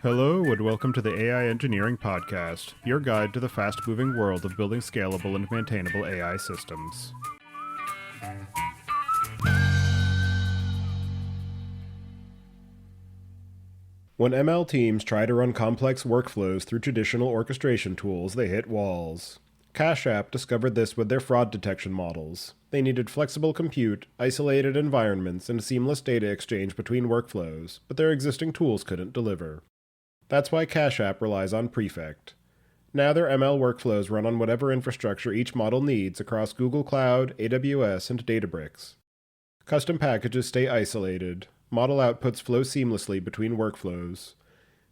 Hello and welcome to the AI Engineering Podcast, your guide to the fast-moving world of building scalable and maintainable AI systems. When ML teams try to run complex workflows through traditional orchestration tools, they hit walls. Cash App discovered this with their fraud detection models. They needed flexible compute, isolated environments, and seamless data exchange between workflows, but their existing tools couldn't deliver. That's why Cash App relies on Prefect. Now their ML workflows run on whatever infrastructure each model needs across Google Cloud, AWS, and Databricks. Custom packages stay isolated. Model outputs flow seamlessly between workflows.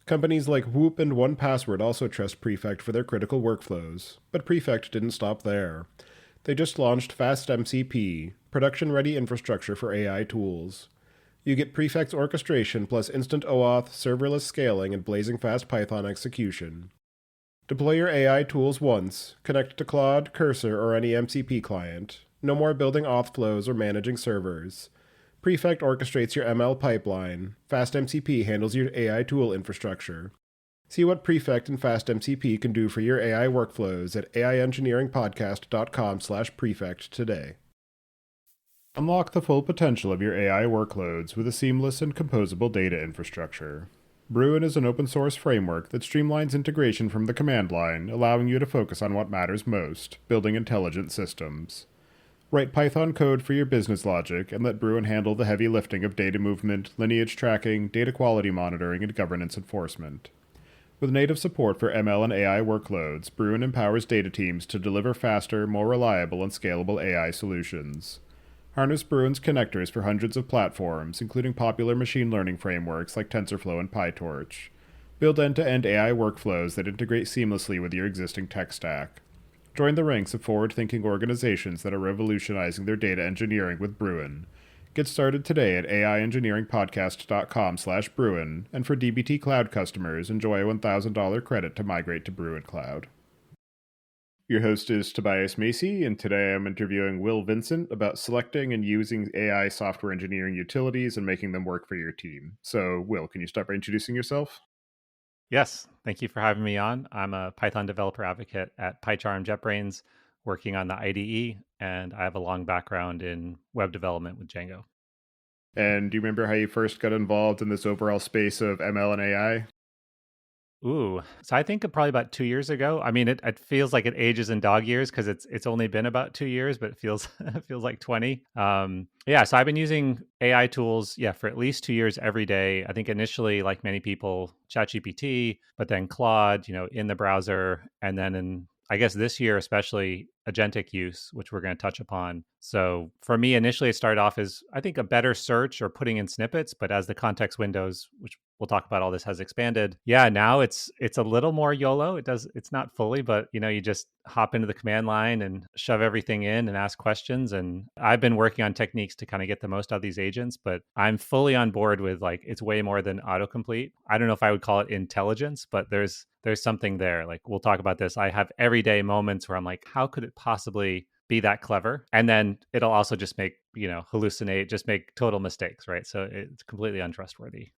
Companies like Whoop and 1Password also trust Prefect for their critical workflows, but Prefect didn't stop there. They just launched FastMCP, production-ready infrastructure for AI tools. You get Prefect's orchestration plus instant OAuth, serverless scaling, and blazing fast Python execution. Deploy your AI tools once, connect to Claude, Cursor, or any MCP client. No more building auth flows or managing servers. Prefect orchestrates your ML pipeline. FastMCP handles your AI tool infrastructure. See what Prefect and FastMCP can do for your AI workflows at aiengineeringpodcast.com/prefect today. Unlock the full potential of your AI workloads with a seamless and composable data infrastructure. Bruin is an open-source framework that streamlines integration from the command line, allowing you to focus on what matters most, building intelligent systems. Write Python code for your business logic and let Bruin handle the heavy lifting of data movement, lineage tracking, data quality monitoring, and governance enforcement. With native support for ML and AI workloads, Bruin empowers data teams to deliver faster, more reliable, and scalable AI solutions. Harness Bruin's connectors for hundreds of platforms, including popular machine learning frameworks like TensorFlow and PyTorch. Build end-to-end AI workflows that integrate seamlessly with your existing tech stack. Join the ranks of forward-thinking organizations that are revolutionizing their data engineering with Bruin. Get started today at aiengineeringpodcast.com/Bruin, and for dbt Cloud customers, enjoy a $1,000 credit to migrate to Bruin Cloud. Your host is Tobias Macy, and today I'm interviewing Will Vincent about selecting and using AI software engineering utilities and making them work for your team. So, Will, can you start by introducing yourself? Yes, thank you for having me on. I'm a Python developer advocate at PyCharm JetBrains, working on the IDE, and I have a long background in web development with Django. And do you remember how you first got involved in this overall space of ML and AI? So I think probably about 2 years ago. I mean, it feels like it ages in dog years because it's only been about 2 years, but it feels it feels like 20. So I've been using AI tools, for at least 2 years every day. I think initially, like many people, ChatGPT, but then Claude, in the browser, and then I guess this year especially agentic use, which we're going to touch upon. So for me, initially it started off as I think a better search or putting in snippets, but as the context windows, which we'll talk about all this, has expanded, now it's a little more YOLO. It's not fully, but you just hop into the command line and shove everything in and ask questions. And I've been working on techniques to kind of get the most out of these agents, but I'm fully on board with like it's way more than autocomplete. I don't know if I would call it intelligence, but there's something there. Like we'll talk about this. I have everyday moments where I'm like, how could it possibly be that clever? And then it'll also just make, hallucinate, just make total mistakes, right? So it's completely untrustworthy.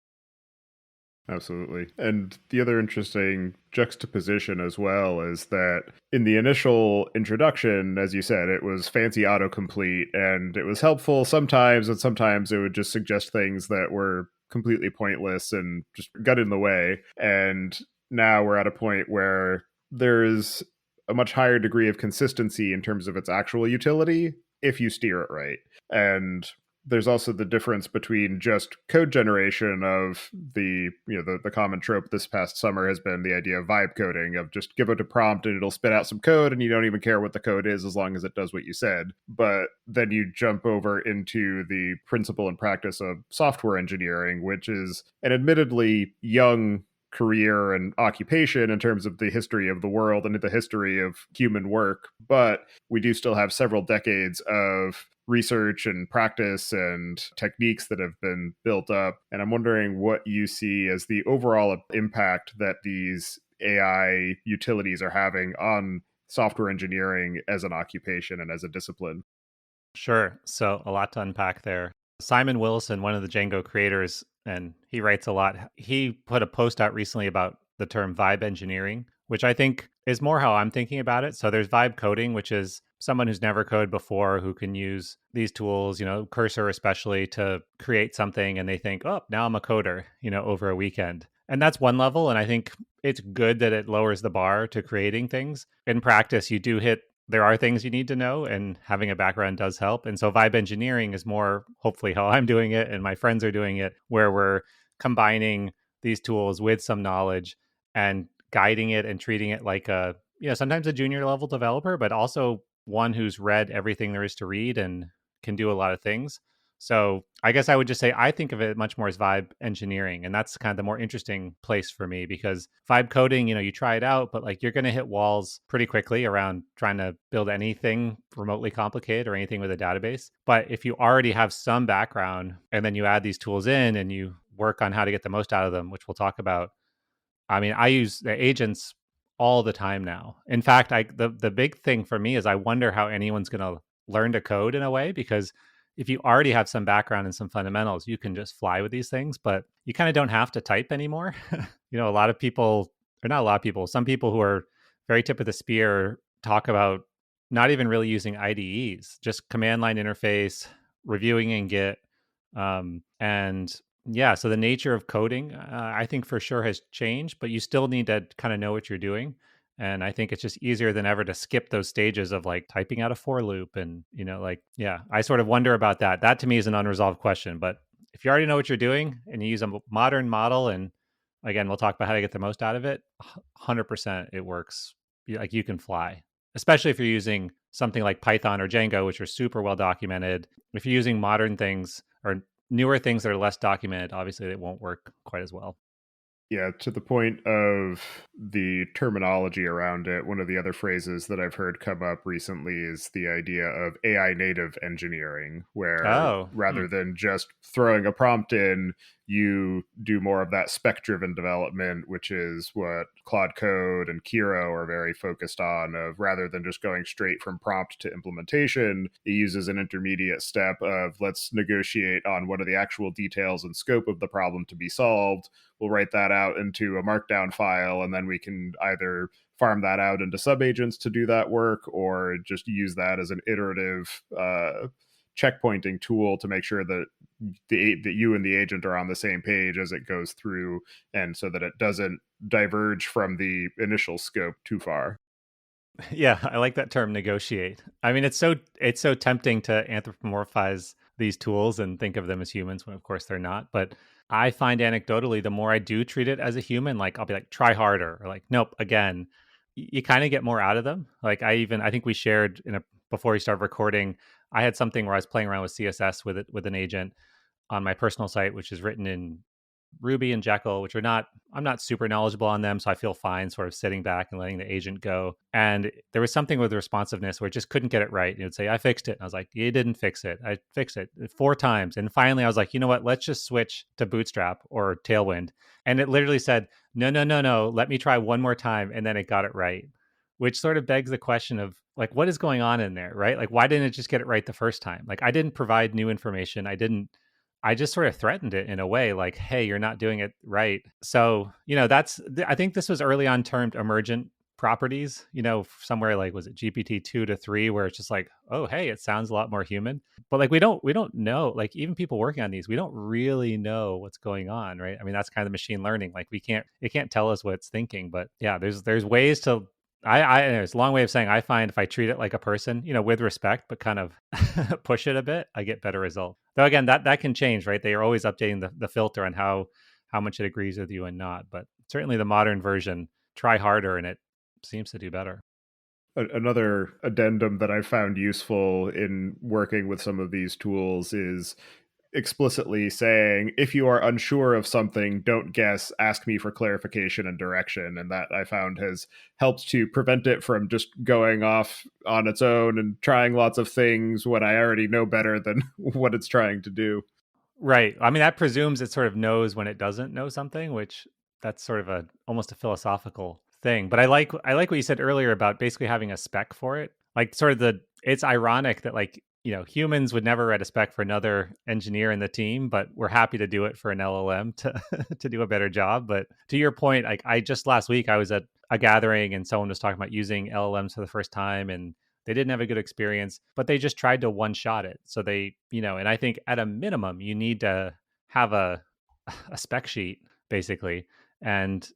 Absolutely. And the other interesting juxtaposition as well is that in the initial introduction, as you said, it was fancy autocomplete and it was helpful sometimes, and sometimes it would just suggest things that were completely pointless and just got in the way. And now we're at a point where there's a much higher degree of consistency in terms of its actual utility if you steer it right. And there's also the difference between just code generation of the common trope this past summer has been the idea of vibe coding, of just give it a prompt and it'll spit out some code and you don't even care what the code is as long as it does what you said. But then you jump over into the principle and practice of software engineering, which is an admittedly young career and occupation in terms of the history of the world and the history of human work. But we do still have several decades of research and practice and techniques that have been built up. And I'm wondering what you see as the overall impact that these AI utilities are having on software engineering as an occupation and as a discipline. Sure. So a lot to unpack there. Simon Wilson, one of the Django creators, and he writes a lot. He put a post out recently about the term vibe engineering, which I think is more how I'm thinking about it. So there's vibe coding, which is someone who's never coded before who can use these tools, Cursor especially, to create something and they think, oh, now I'm a coder, over a weekend. And that's one level. And I think it's good that it lowers the bar to creating things. In practice, you do hit there are things you need to know, and having a background does help. And so vibe engineering is more hopefully how I'm doing it and my friends are doing it, where we're combining these tools with some knowledge and guiding it and treating it like sometimes a junior level developer, but also one who's read everything there is to read and can do a lot of things. So I guess I would just say I think of it much more as vibe engineering, and that's kind of the more interesting place for me because vibe coding, you try it out, but like you're going to hit walls pretty quickly around trying to build anything remotely complicated or anything with a database. But if you already have some background and then you add these tools in and you work on how to get the most out of them, which we'll talk about. I mean, I use the agents all the time now. In fact, the big thing for me is I wonder how anyone's going to learn to code in a way because if you already have some background and some fundamentals, you can just fly with these things, but you kind of don't have to type anymore. A lot of people, or not a lot of people, some people who are very tip of the spear talk about not even really using IDEs, just command line interface, reviewing in Git, and yeah, so the nature of coding, I think for sure has changed, but you still need to kind of know what you're doing. And I think it's just easier than ever to skip those stages of like typing out a for loop. And, yeah, I sort of wonder about that. That to me is an unresolved question. But if you already know what you're doing and you use a modern model, and again, we'll talk about how to get the most out of it, 100% it works. Like you can fly, especially if you're using something like Python or Django, which are super well documented. If you're using modern things or newer things that are less documented, obviously it won't work quite as well. Yeah, to the point of the terminology around it, one of the other phrases that I've heard come up recently is the idea of AI native engineering, where Oh, rather than just throwing a prompt in, you do more of that spec driven development, which is what Claude Code and Kiro are very focused on. Of rather than just going straight from prompt to implementation, it uses an intermediate step of let's negotiate on what are the actual details and scope of the problem to be solved. We'll write that out into a markdown file, and then we can either farm that out into subagents to do that work or just use that as an iterative checkpointing tool to make sure that that you and the agent are on the same page as it goes through, and so that it doesn't diverge from the initial scope too far. yeah, I like that term negotiate. I mean, it's so tempting to anthropomorphize these tools and think of them as humans when of course they're not, but I find anecdotally the more I do treat it as a human, like I'll be like try harder or like nope, again. You kind of get more out of them. Like I think we shared in a before we started recording, I had something where I was playing around with CSS with it with an agent on my personal site, which is written in Ruby and Jekyll, which I'm not super knowledgeable on them. So I feel fine sort of sitting back and letting the agent go. And there was something with responsiveness where it just couldn't get it right. And it would say, I fixed it. And I was like, you didn't fix it. I fixed it 4 times. And finally I was like, you know what? Let's just switch to Bootstrap or Tailwind. And it literally said, no, no, no, no. Let me try one more time. And then it got it right, which sort of begs the question of like, what is going on in there, right? Like, why didn't it just get it right the first time? Like, I didn't provide new information. I just sort of threatened it in a way like, hey, you're not doing it right. So, I think this was early on termed emergent properties, somewhere like, was it GPT 2 to 3, where it's just like, oh, hey, it sounds a lot more human. But like, we don't know, like, even people working on these, we don't really know what's going on, right? I mean, that's kind of machine learning. Like, it can't tell us what it's thinking. But yeah, there's ways to, it's a long way of saying I find if I treat it like a person, with respect, but kind of push it a bit, I get better results. Though again, that can change, right? They are always updating the filter on how much it agrees with you and not. But certainly the modern version, try harder and it seems to do better. Another addendum that I found useful in working with some of these tools is explicitly saying, if you are unsure of something, don't guess, ask me for clarification and direction. And that I found has helped to prevent it from just going off on its own and trying lots of things when I already know better than what it's trying to do. Right. I mean, that presumes it sort of knows when it doesn't know something, which that's sort of a almost a philosophical thing. But I like what you said earlier about basically having a spec for it. Like sort of it's ironic that like humans would never write a spec for another engineer in the team, but we're happy to do it for an LLM to to do a better job. But to your point, like I just last week I was at a gathering and someone was talking about using LLMs for the first time, and they didn't have a good experience, but they just tried to one shot it. So and I think at a minimum you need to have a spec sheet basically. And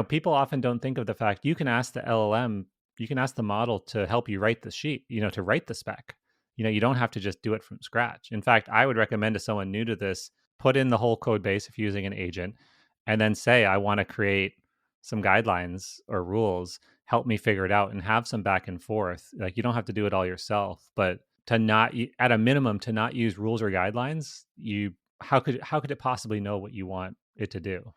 people often don't think of the fact you can ask the LLM, you can ask the model to help you write the sheet, to write the spec. You don't have to just do it from scratch. In fact, I would recommend to someone new to this, put in the whole code base if you're using an agent, and then say, I want to create some guidelines or rules, help me figure it out, and have some back and forth. Like, you don't have to do it all yourself, but to not, at a minimum, to not use rules or guidelines, how could it possibly know what you want it to do?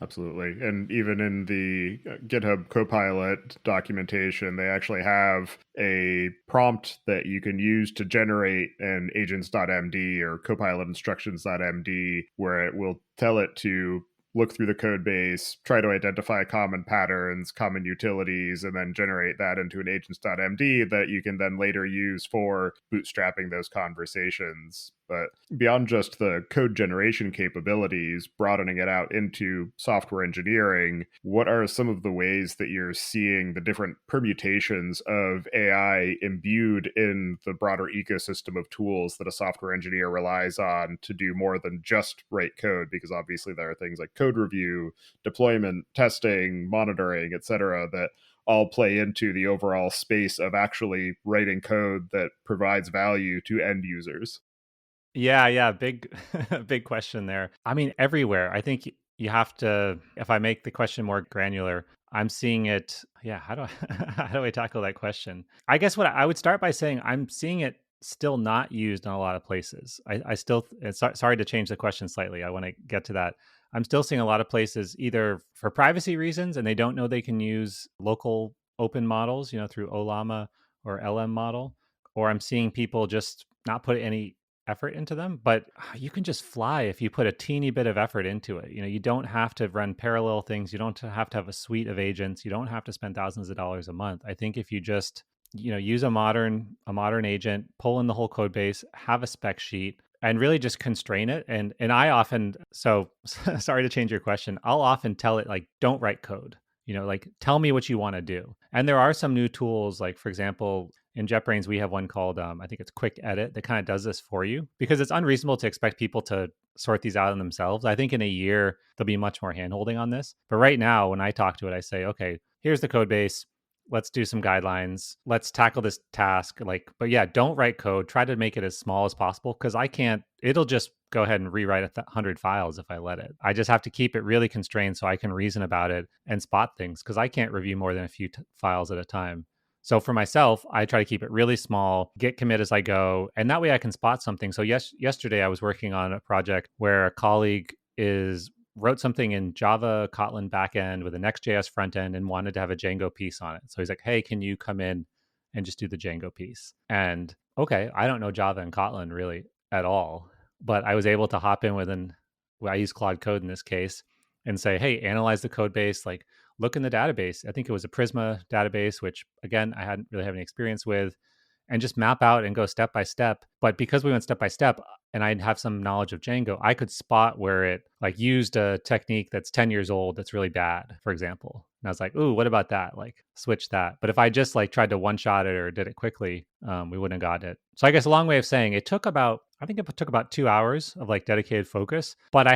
Absolutely. And even in the GitHub Copilot documentation, they actually have a prompt that you can use to generate an agents.md or copilot instructions.md, where it will tell it to look through the code base, try to identify common patterns, common utilities, and then generate that into an agents.md that you can then later use for bootstrapping those conversations. But beyond just the code generation capabilities, broadening it out into software engineering, what are some of the ways that you're seeing the different permutations of AI imbued in the broader ecosystem of tools that a software engineer relies on to do more than just write code? Because obviously there are things like code review, deployment, testing, monitoring, etc., that all play into the overall space of actually writing code that provides value to end users. Yeah, yeah, big big question there. I mean, everywhere. I think you have to, if I make the question more granular, I'm seeing it. Yeah, how do I how do I tackle that question? I guess what I would start by saying, I'm seeing it still not used in a lot of places. I still, sorry to change the question slightly. I want to get to that. I'm still seeing a lot of places either for privacy reasons and they don't know they can use local open models, through OLAMA or LM model, or I'm seeing people just not put any effort into them, but you can just fly if you put a teeny bit of effort into it. You don't have to run parallel things. You don't have to have a suite of agents. You don't have to spend thousands of dollars a month. I think if you just, use a modern agent, pull in the whole code base, have a spec sheet, and really just constrain it. And I often, so sorry to change your question. I'll often tell it, like, don't write code. Like, tell me what you want to do. And there are some new tools, like, for example, in JetBrains, we have one called, I think it's Quick Edit, that kind of does this for you, because it's unreasonable to expect people to sort these out on themselves. I think in a year, there'll be much more handholding on this. But right now, when I talk to it, I say, okay, here's the code base. Let's do some guidelines. Let's tackle this task. Like, but yeah, don't write code. Try to make it as small as possible, because I can't, it'll just go ahead and rewrite 100 files if I let it. I just have to keep it really constrained so I can reason about it and spot things, because I can't review more than a few files at a time. So for myself, I try to keep it really small, git commit as I go, and that way I can spot something. So yesterday I was working on a project where a colleague is wrote something in Java Kotlin backend with a Next.js front end and wanted to have a Django piece on it. So he's like, "Hey, can you come in and just do the Django piece?" And okay, I don't know Java and Kotlin really at all, but I was able to hop in I use Claude Code in this case, and say, "Hey, analyze the code base, like, look in the database." I think it was a Prisma database, which again, I hadn't really have any experience with, and just map out and go step by step. But because we went step by step and I'd have some knowledge of Django, I could spot where it, like, used a technique that's 10 years old that's really bad, for example. And I was like, "Ooh, what about that? Like, switch that." But if I just like tried to one shot it or did it quickly, we wouldn't have got it. So I guess a long way of saying, I think it took about 2 hours of like dedicated focus. But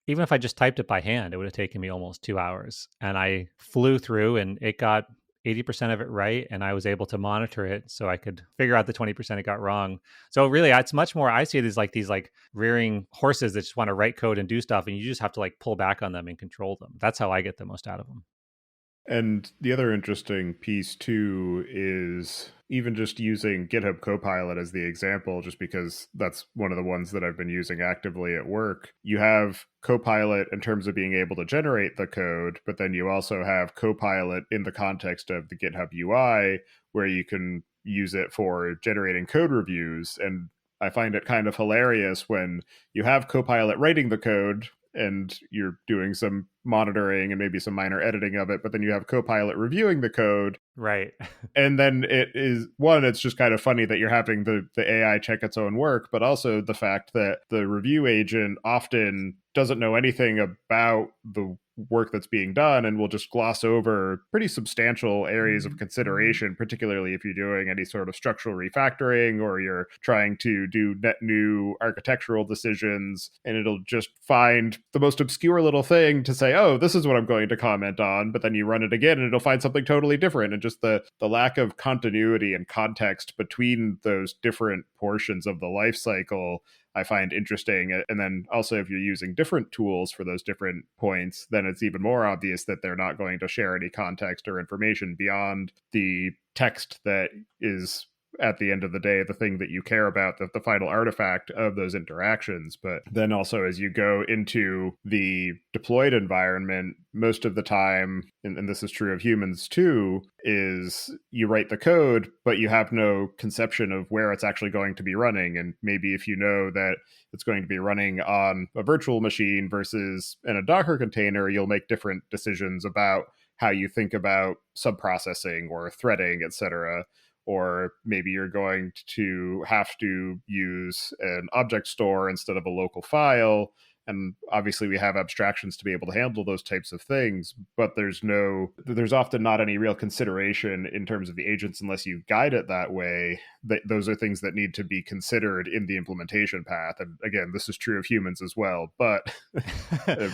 even if I just typed it by hand, it would have taken me almost 2 hours. And I flew through and it got 80% of it right, and I was able to monitor it so I could figure out the 20% it got wrong. So really, it's much more, I see it as like these like rearing horses that just want to write code and do stuff, and you just have to like pull back on them and control them. That's how I get the most out of them. And the other interesting piece too is even just using GitHub Copilot as the example, just because that's one of the ones that I've been using actively at work. You have Copilot in terms of being able to generate the code, but then you also have Copilot in the context of the GitHub UI, where you can use it for generating code reviews. And I find it kind of hilarious when you have Copilot writing the code and you're doing some monitoring and maybe some minor editing of it, but then you have Copilot reviewing the code. Right. And then it is one, it's just kind of funny that you're having the AI check its own work, but also the fact that the review agent often doesn't know anything about the work that's being done and will just gloss over pretty substantial areas of consideration, particularly if you're doing any sort of structural refactoring or you're trying to do net new architectural decisions. And it'll just find the most obscure little thing to say, oh, this is what I'm going to comment on. But then you run it again and it'll find something totally different. And just the lack of continuity and context between those different portions of the life cycle I find interesting. And then also, if you're using different tools for those different points, then it's even more obvious that they're not going to share any context or information beyond the text that is at the end of the day the thing that you care about, the final artifact of those interactions. But then also, as you go into the deployed environment, most of the time, and this is true of humans too, is you write the code but you have no conception of where it's actually going to be running. And maybe if you know that it's going to be running on a virtual machine versus in a Docker container, you'll make different decisions about how you think about subprocessing or threading, etc. Or maybe you're going to have to use an object store instead of a local file. And obviously we have abstractions to be able to handle those types of things, but there's often not any real consideration in terms of the agents unless you guide it that way. Those are things that need to be considered in the implementation path. And again, this is true of humans as well, but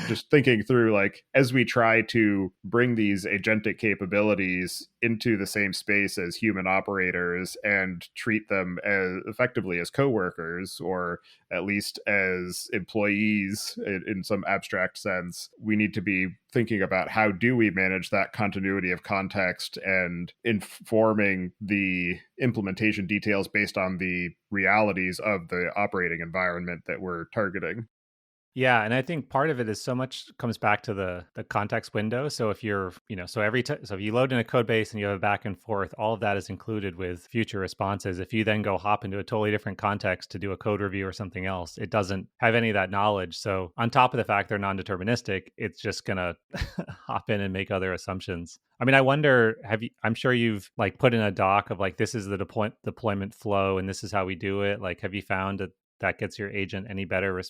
just thinking through, like, as we try to bring these agentic capabilities into the same space as human operators and treat them as effectively as coworkers, or at least as employees in some abstract sense, we need to be thinking about how do we manage that continuity of context and informing the implementation details based on the realities of the operating environment that we're targeting. Yeah, and I think part of it is so much comes back to the context window. So if you're, so so if you load in a code base and you have a back and forth, all of that is included with future responses. If you then go hop into a totally different context to do a code review or something else, it doesn't have any of that knowledge. So on top of the fact they're non-deterministic, it's just gonna hop in and make other assumptions. I mean, I wonder, I'm sure you've like put in a doc of like, this is the deployment flow and this is how we do it. Like, have you found that that gets your agent any better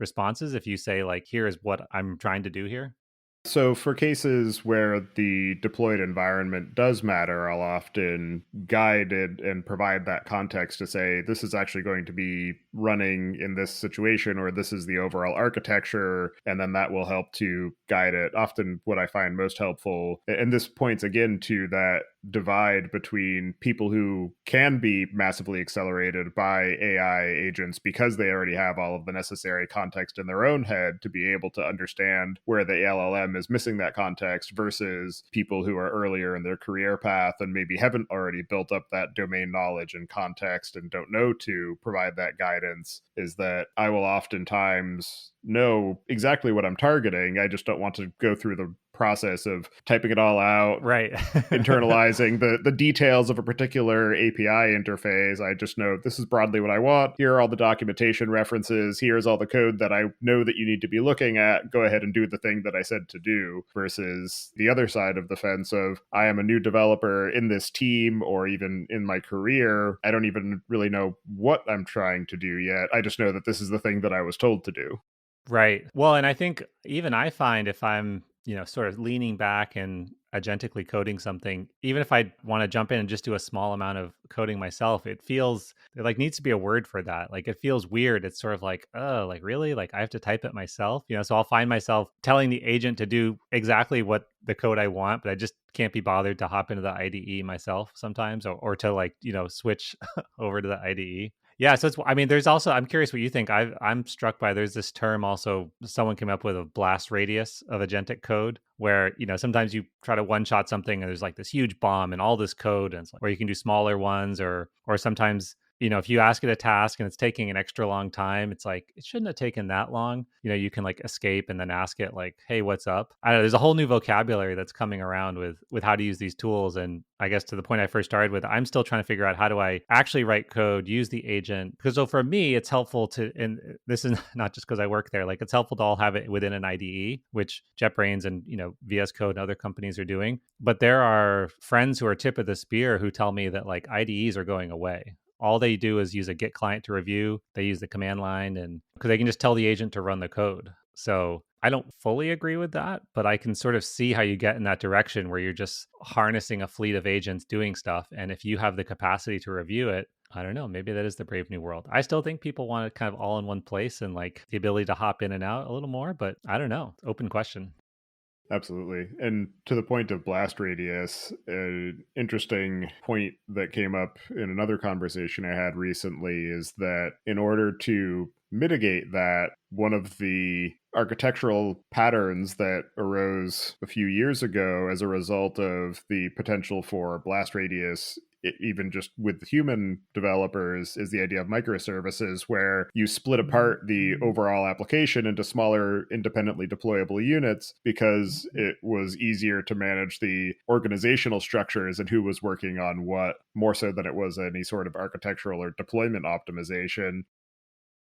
responses if you say like, here is what I'm trying to do here? So, for cases where the deployed environment does matter, I'll often guide it and provide that context to say, this is actually going to be running in this situation, or this is the overall architecture. And then that will help to guide it. Often, what I find most helpful, and this points again to that divide between people who can be massively accelerated by AI agents because they already have all of the necessary context in their own head to be able to understand where the LLM is missing that context, versus people who are earlier in their career path and maybe haven't already built up that domain knowledge and context and don't know to provide that guidance. Is that I will oftentimes know exactly what I'm targeting. I just don't want to go through the process of typing it all out, Right. internalizing the details of a particular API interface. I just know this is broadly what I want. Here are all the documentation references. Here's all the code that I know that you need to be looking at. Go ahead and do the thing that I said to do, versus the other side of the fence of, I am a new developer in this team or even in my career. I don't even really know what I'm trying to do yet. I just know that this is the thing that I was told to do. Right. Well, and I think even I find if I'm, sort of leaning back and agentically coding something, even if I want to jump in and just do a small amount of coding myself, it like needs to be a word for that. Like it feels weird. It's sort of like, oh, like really? Like I have to type it myself, so I'll find myself telling the agent to do exactly what the code I want, but I just can't be bothered to hop into the IDE myself sometimes, or to like, switch over to the IDE. Yeah, so there's also, I'm curious what you think. I'm struck by, there's this term also someone came up with, a blast radius of agentic code, where, sometimes you try to one shot something and there's like this huge bomb and all this code, and it's like, or you can do smaller ones, or sometimes, if you ask it a task and it's taking an extra long time, it's like, it shouldn't have taken that long. You can like escape and then ask it like, hey, what's up? I don't know. There's a whole new vocabulary that's coming around with how to use these tools. And I guess to the point I first started with, I'm still trying to figure out how do I actually write code, use the agent. Because so for me, it's helpful to, and this is not just because I work there, like it's helpful to all have it within an IDE, which JetBrains and, VS Code and other companies are doing. But there are friends who are tip of the spear who tell me that like IDEs are going away. All they do is use a Git client to review. They use the command line, and because they can just tell the agent to run the code. So I don't fully agree with that, but I can sort of see how you get in that direction where you're just harnessing a fleet of agents doing stuff. And if you have the capacity to review it, I don't know, maybe that is the brave new world. I still think people want it kind of all in one place and like the ability to hop in and out a little more, but I don't know. Open question. Absolutely. And to the point of blast radius, an interesting point that came up in another conversation I had recently is that in order to mitigate that, one of the architectural patterns that arose a few years ago as a result of the potential for blast radius even just with human developers is the idea of microservices where you split apart the overall application into smaller independently deployable units because it was easier to manage the organizational structures and who was working on what more so than it was any sort of architectural or deployment optimization.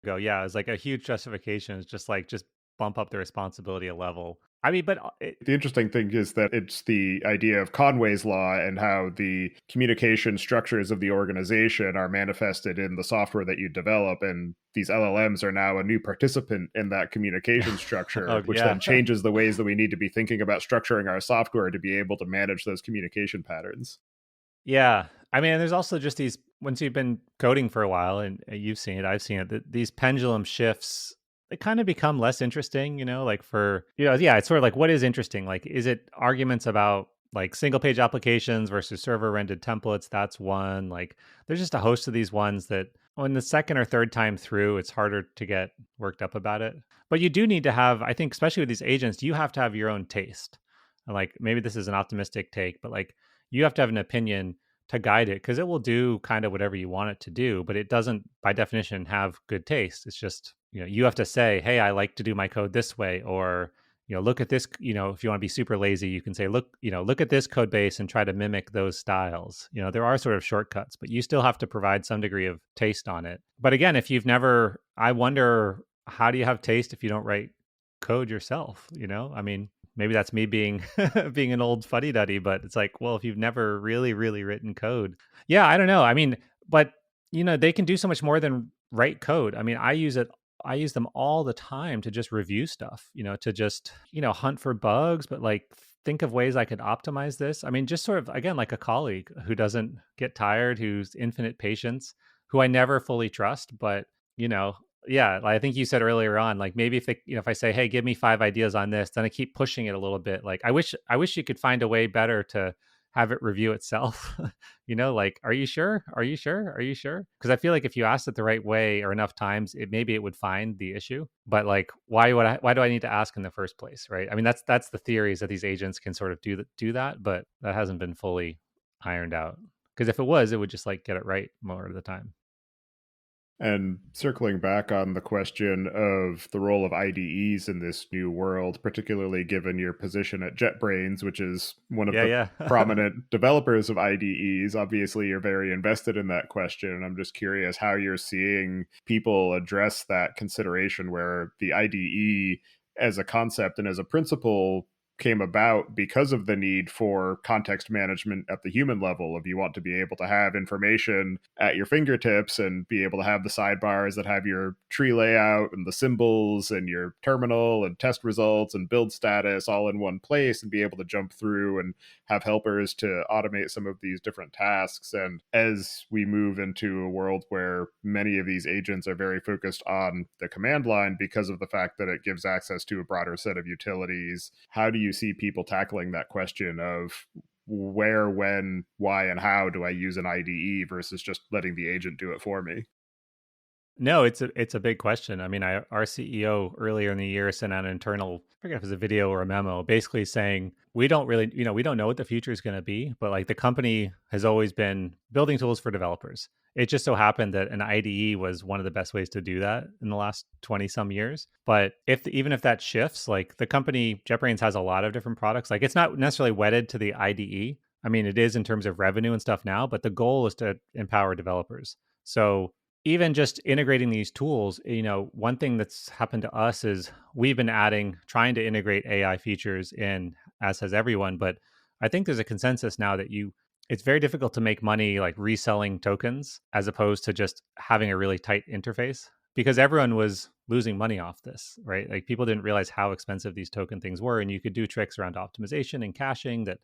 Yeah, it's like a huge justification. It's just bump up the responsibility a level. I mean, but The interesting thing is that it's the idea of Conway's law and how the communication structures of the organization are manifested in the software that you develop. And these LLMs are now a new participant in that communication structure, oh which yeah, then changes the ways that we need to be thinking about structuring our software to be able to manage those communication patterns. yeah. I mean, there's also just these, once you've been coding for a while and you've seen it, I've seen it, these pendulum shifts, they kind of become less interesting, like for, yeah, it's sort of like, what is interesting? Like, is it arguments about like single page applications versus server rendered templates? That's one. Like, there's just a host of these ones that when the second or third time through, it's harder to get worked up about it. But you do need to have, I think, especially with these agents, you have to have your own taste. And like, maybe this is an optimistic take, but like, you have to have an opinion to guide it because it will do kind of whatever you want it to do, but it doesn't by definition have good taste. It's just, you have to say, hey, I like to do my code this way, or, look at this, if you want to be super lazy, you can say, look at this code base and try to mimic those styles. There are sort of shortcuts, but you still have to provide some degree of taste on it. But again, if you've never, I wonder, how do you have taste if you don't write code yourself? I mean, maybe that's me being being an old fuddy duddy, but it's like, well, if you've never really, really written code, yeah, I don't know. I mean, but they can do so much more than write code. I mean, I use them all the time to just review stuff, to just, hunt for bugs, but like think of ways I could optimize this. I mean, just sort of again, like a colleague who doesn't get tired, who's infinite patience, who I never fully trust, but you know, yeah, like I think you said earlier on, like maybe if they, if I say, "Hey, give me 5 ideas on this," then I keep pushing it a little bit. Like I wish you could find a way better to have it review itself. Like, are you sure? Are you sure? Are you sure? Because I feel like if you asked it the right way or enough times, it would find the issue. But like, why do I need to ask in the first place, right? I mean, that's the theory is that these agents can sort of do that, but that hasn't been fully ironed out. Because if it was, it would just like get it right more of the time. And circling back on the question of the role of IDEs in this new world, particularly given your position at JetBrains, which is one of Yeah, the yeah. prominent developers of IDEs, obviously you're very invested in that question. And I'm just curious how you're seeing people address that consideration where the IDE as a concept and as a principle came about because of the need for context management at the human level of you want to be able to have information at your fingertips and be able to have the sidebars that have your tree layout and the symbols and your terminal and test results and build status all in one place and be able to jump through and have helpers to automate some of these different tasks. And as we move into a world where many of these agents are very focused on the command line because of the fact that it gives access to a broader set of utilities, how do you see people tackling that question of where, when, why, and how do I use an IDE versus just letting the agent do it for me? No, it's a big question. I mean, our CEO earlier in the year sent out an internal, I forget if it was a video or a memo, basically saying we don't really, we don't know what the future is going to be, but like the company has always been building tools for developers. It just so happened that an IDE was one of the best ways to do that in the last 20 some years. But even if that shifts, like the company JetBrains has a lot of different products. Like it's not necessarily wedded to the IDE. I mean, it is in terms of revenue and stuff now, but the goal is to empower developers. So even just integrating these tools, one thing that's happened to us is we've been trying to integrate AI features in, as has everyone. But I think there's a consensus now that it's very difficult to make money like reselling tokens as opposed to just having a really tight interface because everyone was losing money off this, right? Like people didn't realize how expensive these token things were. And you could do tricks around optimization and caching that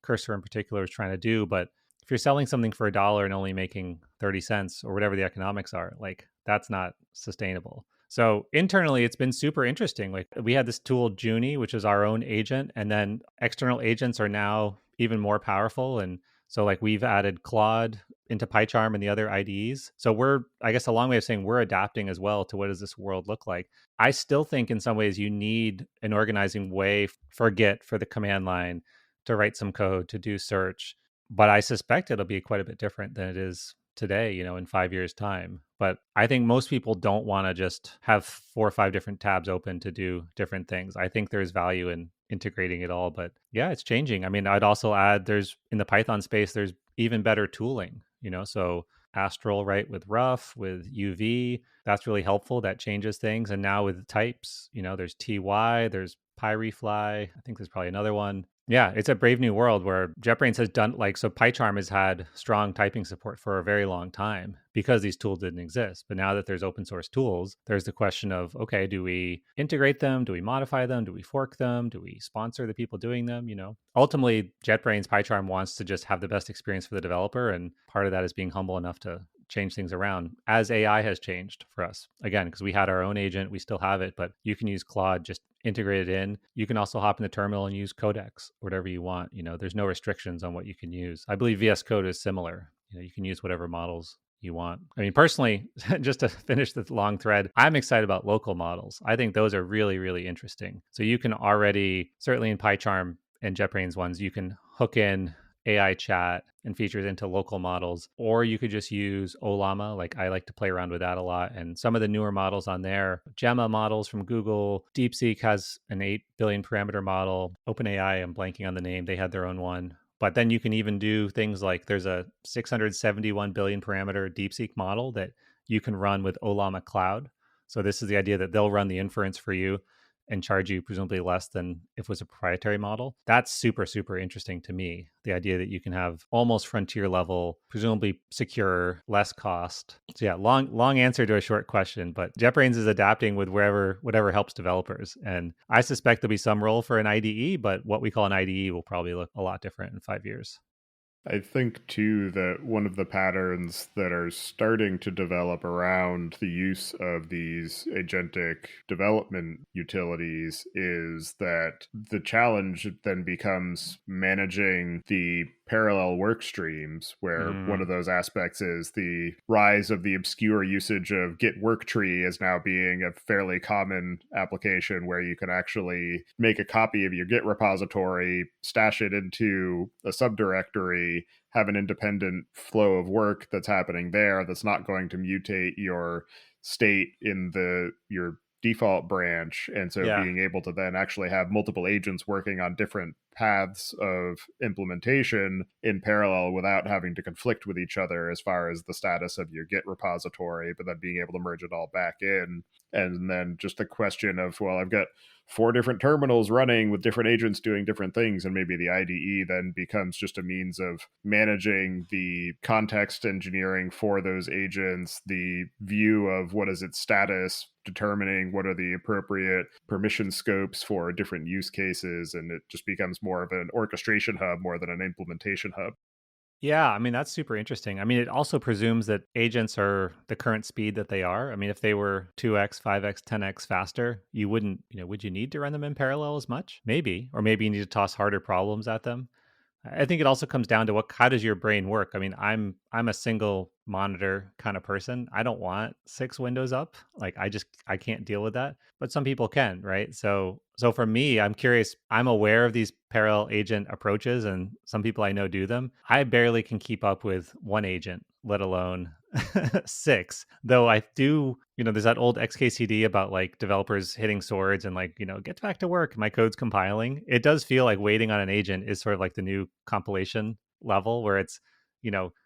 Cursor in particular is trying to do. But if you're selling something for $1 and only making 30 cents or whatever the economics are, like that's not sustainable. So internally, it's been super interesting. Like we had this tool, Junie, which is our own agent, and then external agents are now even more powerful. And so like we've added Claude into PyCharm and the other IDEs. So I guess, a long way of saying we're adapting as well to what does this world look like. I still think in some ways you need an organizing way for Git, for the command line, to write some code, to do search, but I suspect it'll be quite a bit different than it is today, in 5 years' time. But I think most people don't want to just have 4 or 5 different tabs open to do different things. I think there's value in integrating it all. But yeah, it's changing. I mean, I'd also add there's in the Python space, there's even better tooling, so Astral, right, with Rough, with UV, that's really helpful. That changes things. And now with types, there's TY, there's PyRefly. I think there's probably another one. Yeah, it's a brave new world where JetBrains has done so PyCharm has had strong typing support for a very long time because these tools didn't exist. But now that there's open source tools, there's the question of, okay, do we integrate them? Do we modify them? Do we fork them? Do we sponsor the people doing them? Ultimately, JetBrains PyCharm wants to just have the best experience for the developer. And part of that is being humble enough to change things around as AI has changed for us. Again, because we had our own agent, we still have it, but you can use Claude, just integrate it in. You can also hop in the terminal and use codecs, whatever you want. There's no restrictions on what you can use. I believe VS Code is similar. You can use whatever models you want. I mean, personally, just to finish the long thread, I'm excited about local models. I think those are really, really interesting. So you can already, certainly in PyCharm and JetBrains ones, you can hook in AI chat and features into local models, or you could just use Olama. Like I like to play around with that a lot. And some of the newer models on there, Gemma models from Google, DeepSeek has an 8 billion parameter model. OpenAI, I'm blanking on the name, they had their own one. But then you can even do things like there's a 671 billion parameter DeepSeek model that you can run with Olama Cloud. So this is the idea that they'll run the inference for you and charge you presumably less than if it was a proprietary model. That's super, super interesting to me. The idea that you can have almost frontier level, presumably secure, less cost. So yeah, long answer to a short question, but JetBrains is adapting with whatever helps developers. And I suspect there'll be some role for an IDE, but what we call an IDE will probably look a lot different in 5 years. I think, too, that one of the patterns that are starting to develop around the use of these agentic development utilities is that the challenge then becomes managing the parallel work streams, where one of those aspects is the rise of the obscure usage of Git work tree as now being a fairly common application where you can actually make a copy of your Git repository, stash it into a subdirectory, have an independent flow of work that's happening there that's not going to mutate your state in your default branch. And so Yeah. being able to then actually have multiple agents working on different paths of implementation in parallel without having to conflict with each other as far as the status of your Git repository, but then being able to merge it all back in. And then just the question of, well, I've got 4 different terminals running with different agents doing different things, and maybe the IDE then becomes just a means of managing the context engineering for those agents, the view of what is its status, determining what are the appropriate permission scopes for different use cases, and it just becomes more of an orchestration hub more than an implementation hub. Yeah, I mean, that's super interesting. I mean, it also presumes that agents are the current speed that they are. I mean, if they were 2x, 5x, 10x faster, you wouldn't, would you need to run them in parallel as much? Maybe. Or maybe you need to toss harder problems at them. I think it also comes down to how does your brain work? I mean, I'm a single monitor kind of person. I don't want six windows up. Like I can't deal with that. But some people can, right? So for me, I'm curious. I'm aware of these parallel agent approaches, and some people I know do them. I barely can keep up with one agent, let alone six. Though I do, there's that old XKCD about like developers hitting swords and like, get back to work. My code's compiling. It does feel like waiting on an agent is sort of like the new compilation level where it's,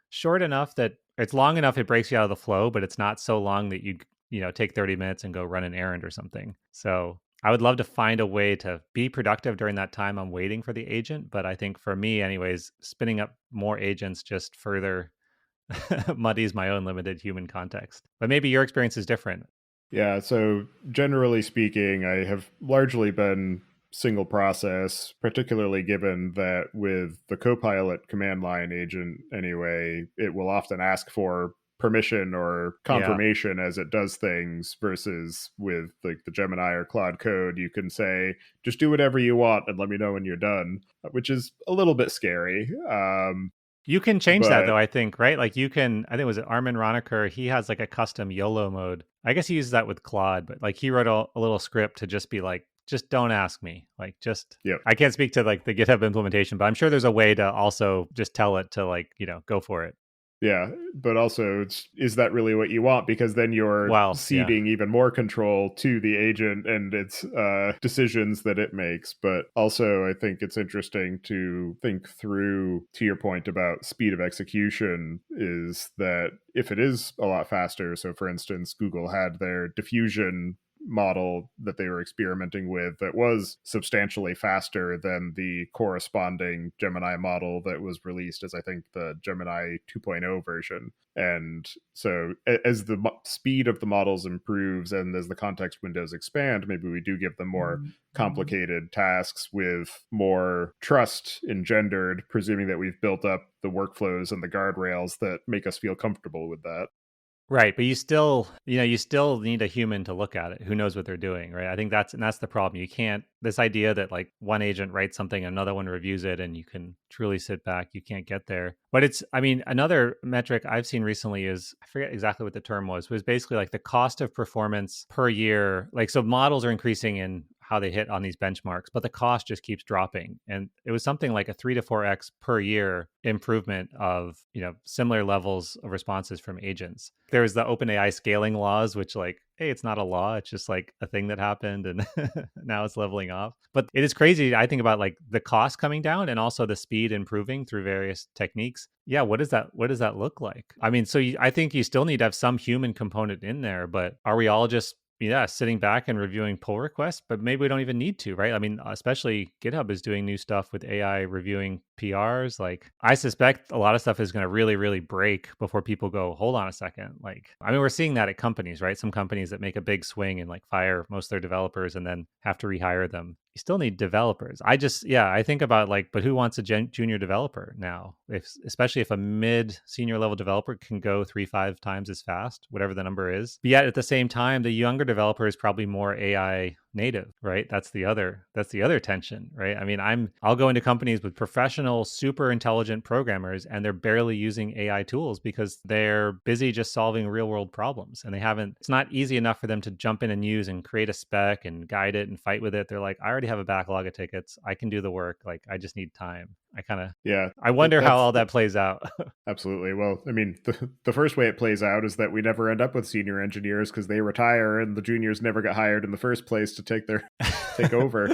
short enough that it's long enough it breaks you out of the flow, but it's not so long that you take 30 minutes and go run an errand or something. So I would love to find a way to be productive during that time I'm waiting for the agent. But I think for me, anyways, spinning up more agents just further muddies my own limited human context. But maybe your experience is different. Yeah, so generally speaking, I have largely been single process, particularly given that with the Copilot command line agent, anyway, it will often ask for permission or Yeah. confirmation as it does things versus with like the Gemini or Claude code, you can say, just do whatever you want and let me know when you're done, which is a little bit scary. You can change that But though, I think, right? Like you can, I think it was Armin Ronacher, he has like a custom YOLO mode. I guess he uses that with Claude, but like he wrote a little script to just be like, just don't ask me. Like just yeah, I can't speak to like the GitHub implementation, but I'm sure there's a way to also just tell it to like, go for it. yeah, but also, is that really what you want? Because then you're Well, yeah. ceding even more control to the agent and its decisions that it makes. But also, I think it's interesting to think through, to your point about speed of execution, is that if it is a lot faster, so for instance, Google had their diffusion model that they were experimenting with that was substantially faster than the corresponding Gemini model that was released as I think the Gemini 2.0 version. And so as the speed of the models improves and as the context windows expand, maybe we do give them more complicated tasks with more trust engendered, presuming that we've built up the workflows and the guardrails that make us feel comfortable with that. Right, but you still need a human to look at it who knows what they're doing, right? I think that's the problem. You can't this idea that like one agent writes something, another one reviews it, and you can truly sit back. You can't get there. But I mean, another metric I've seen recently is I forget exactly what the term was basically like the cost of performance per year. Like so models are increasing in how they hit on these benchmarks, but the cost just keeps dropping. And it was something like a 3 to 4x per year improvement of, similar levels of responses from agents. There was the OpenAI scaling laws, which like, hey, it's not a law. It's just like a thing that happened and now it's leveling off. But it is crazy. I think about like the cost coming down and also the speed improving through various techniques. Yeah, what does that look like? I mean, so I think you still need to have some human component in there, but are we all just sitting back and reviewing pull requests, but maybe we don't even need to, right? I mean, especially GitHub is doing new stuff with AI reviewing PRs. Like, I suspect a lot of stuff is going to really, really break before people go, hold on a second. Like, I mean, we're seeing that at companies, right? Some companies that make a big swing and like fire most of their developers and then have to rehire them. You still need developers. I think about like, but who wants a junior developer now? Especially if a mid senior level developer can go 3-5 times as fast, whatever the number is. But yet at the same time, the younger developer is probably more AI native, right? That's the other tension, right? I mean, I'll go into companies with professional, super intelligent programmers and they're barely using AI tools because they're busy just solving real world problems and it's not easy enough for them to jump in and use and create a spec and guide it and fight with it. They're like, I already have a backlog of tickets. I can do the work. Like, I just need time. Yeah, I wonder how that's all that plays out. absolutely. Well, I mean, the first way it plays out is that we never end up with senior engineers because they retire and the juniors never got hired in the first place to take over.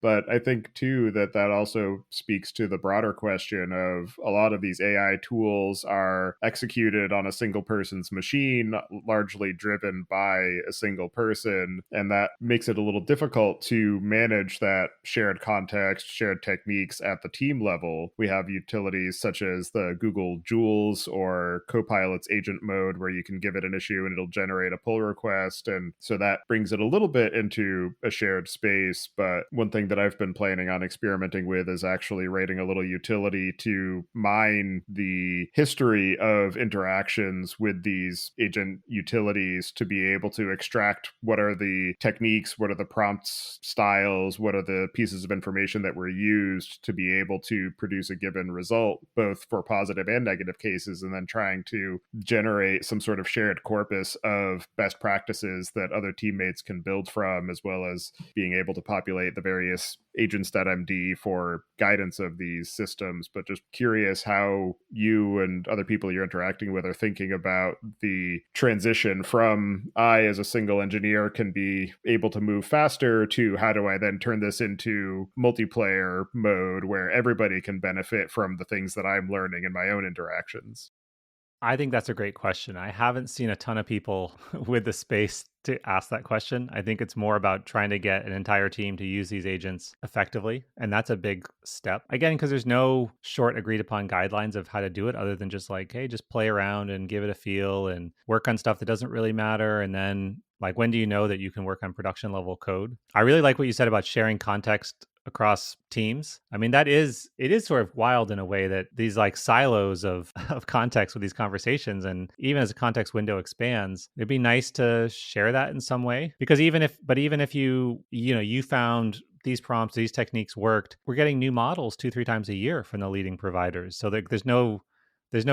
But I think too that also speaks to the broader question of a lot of these AI tools are executed on a single person's machine, largely driven by a single person. And that makes it a little difficult to manage that shared context, shared techniques at the team level. We have utilities such as the Google Jules or Copilot's agent mode, where you can give it an issue and it'll generate a pull request. And so that brings it a little bit into a shared space. But one thing that I've been planning on experimenting with is actually writing a little utility to mine the history of interactions with these agent utilities to be able to extract what are the techniques, what are the prompts styles, what are the pieces of information that were used to be able to produce a given result, both for positive and negative cases, and then trying to generate some sort of shared corpus of best practices that other teammates can build from, as well as being able to populate the various agents.md for guidance of these systems. But just curious how you and other people you're interacting with are thinking about the transition from I, as a single engineer, can be able to move faster to how do I then turn this into multiplayer mode where everybody can benefit from the things that I'm learning in my own interactions. I think that's a great question. I haven't seen a ton of people with the space to ask that question. I think it's more about trying to get an entire team to use these agents effectively. And that's a big step. Again, because there's no short agreed upon guidelines of how to do it other than just like, hey, just play around and give it a feel and work on stuff that doesn't really matter. And then, like, when do you know that you can work on production level code? I really like what you said about sharing context across teams. I mean, it is sort of wild in a way that these like silos of of context with these conversations, and even as a context window expands, it'd be nice to share that in some way. Because even if you found these prompts, these techniques worked, we're getting new models 2-3 times a year from the leading providers. So there's no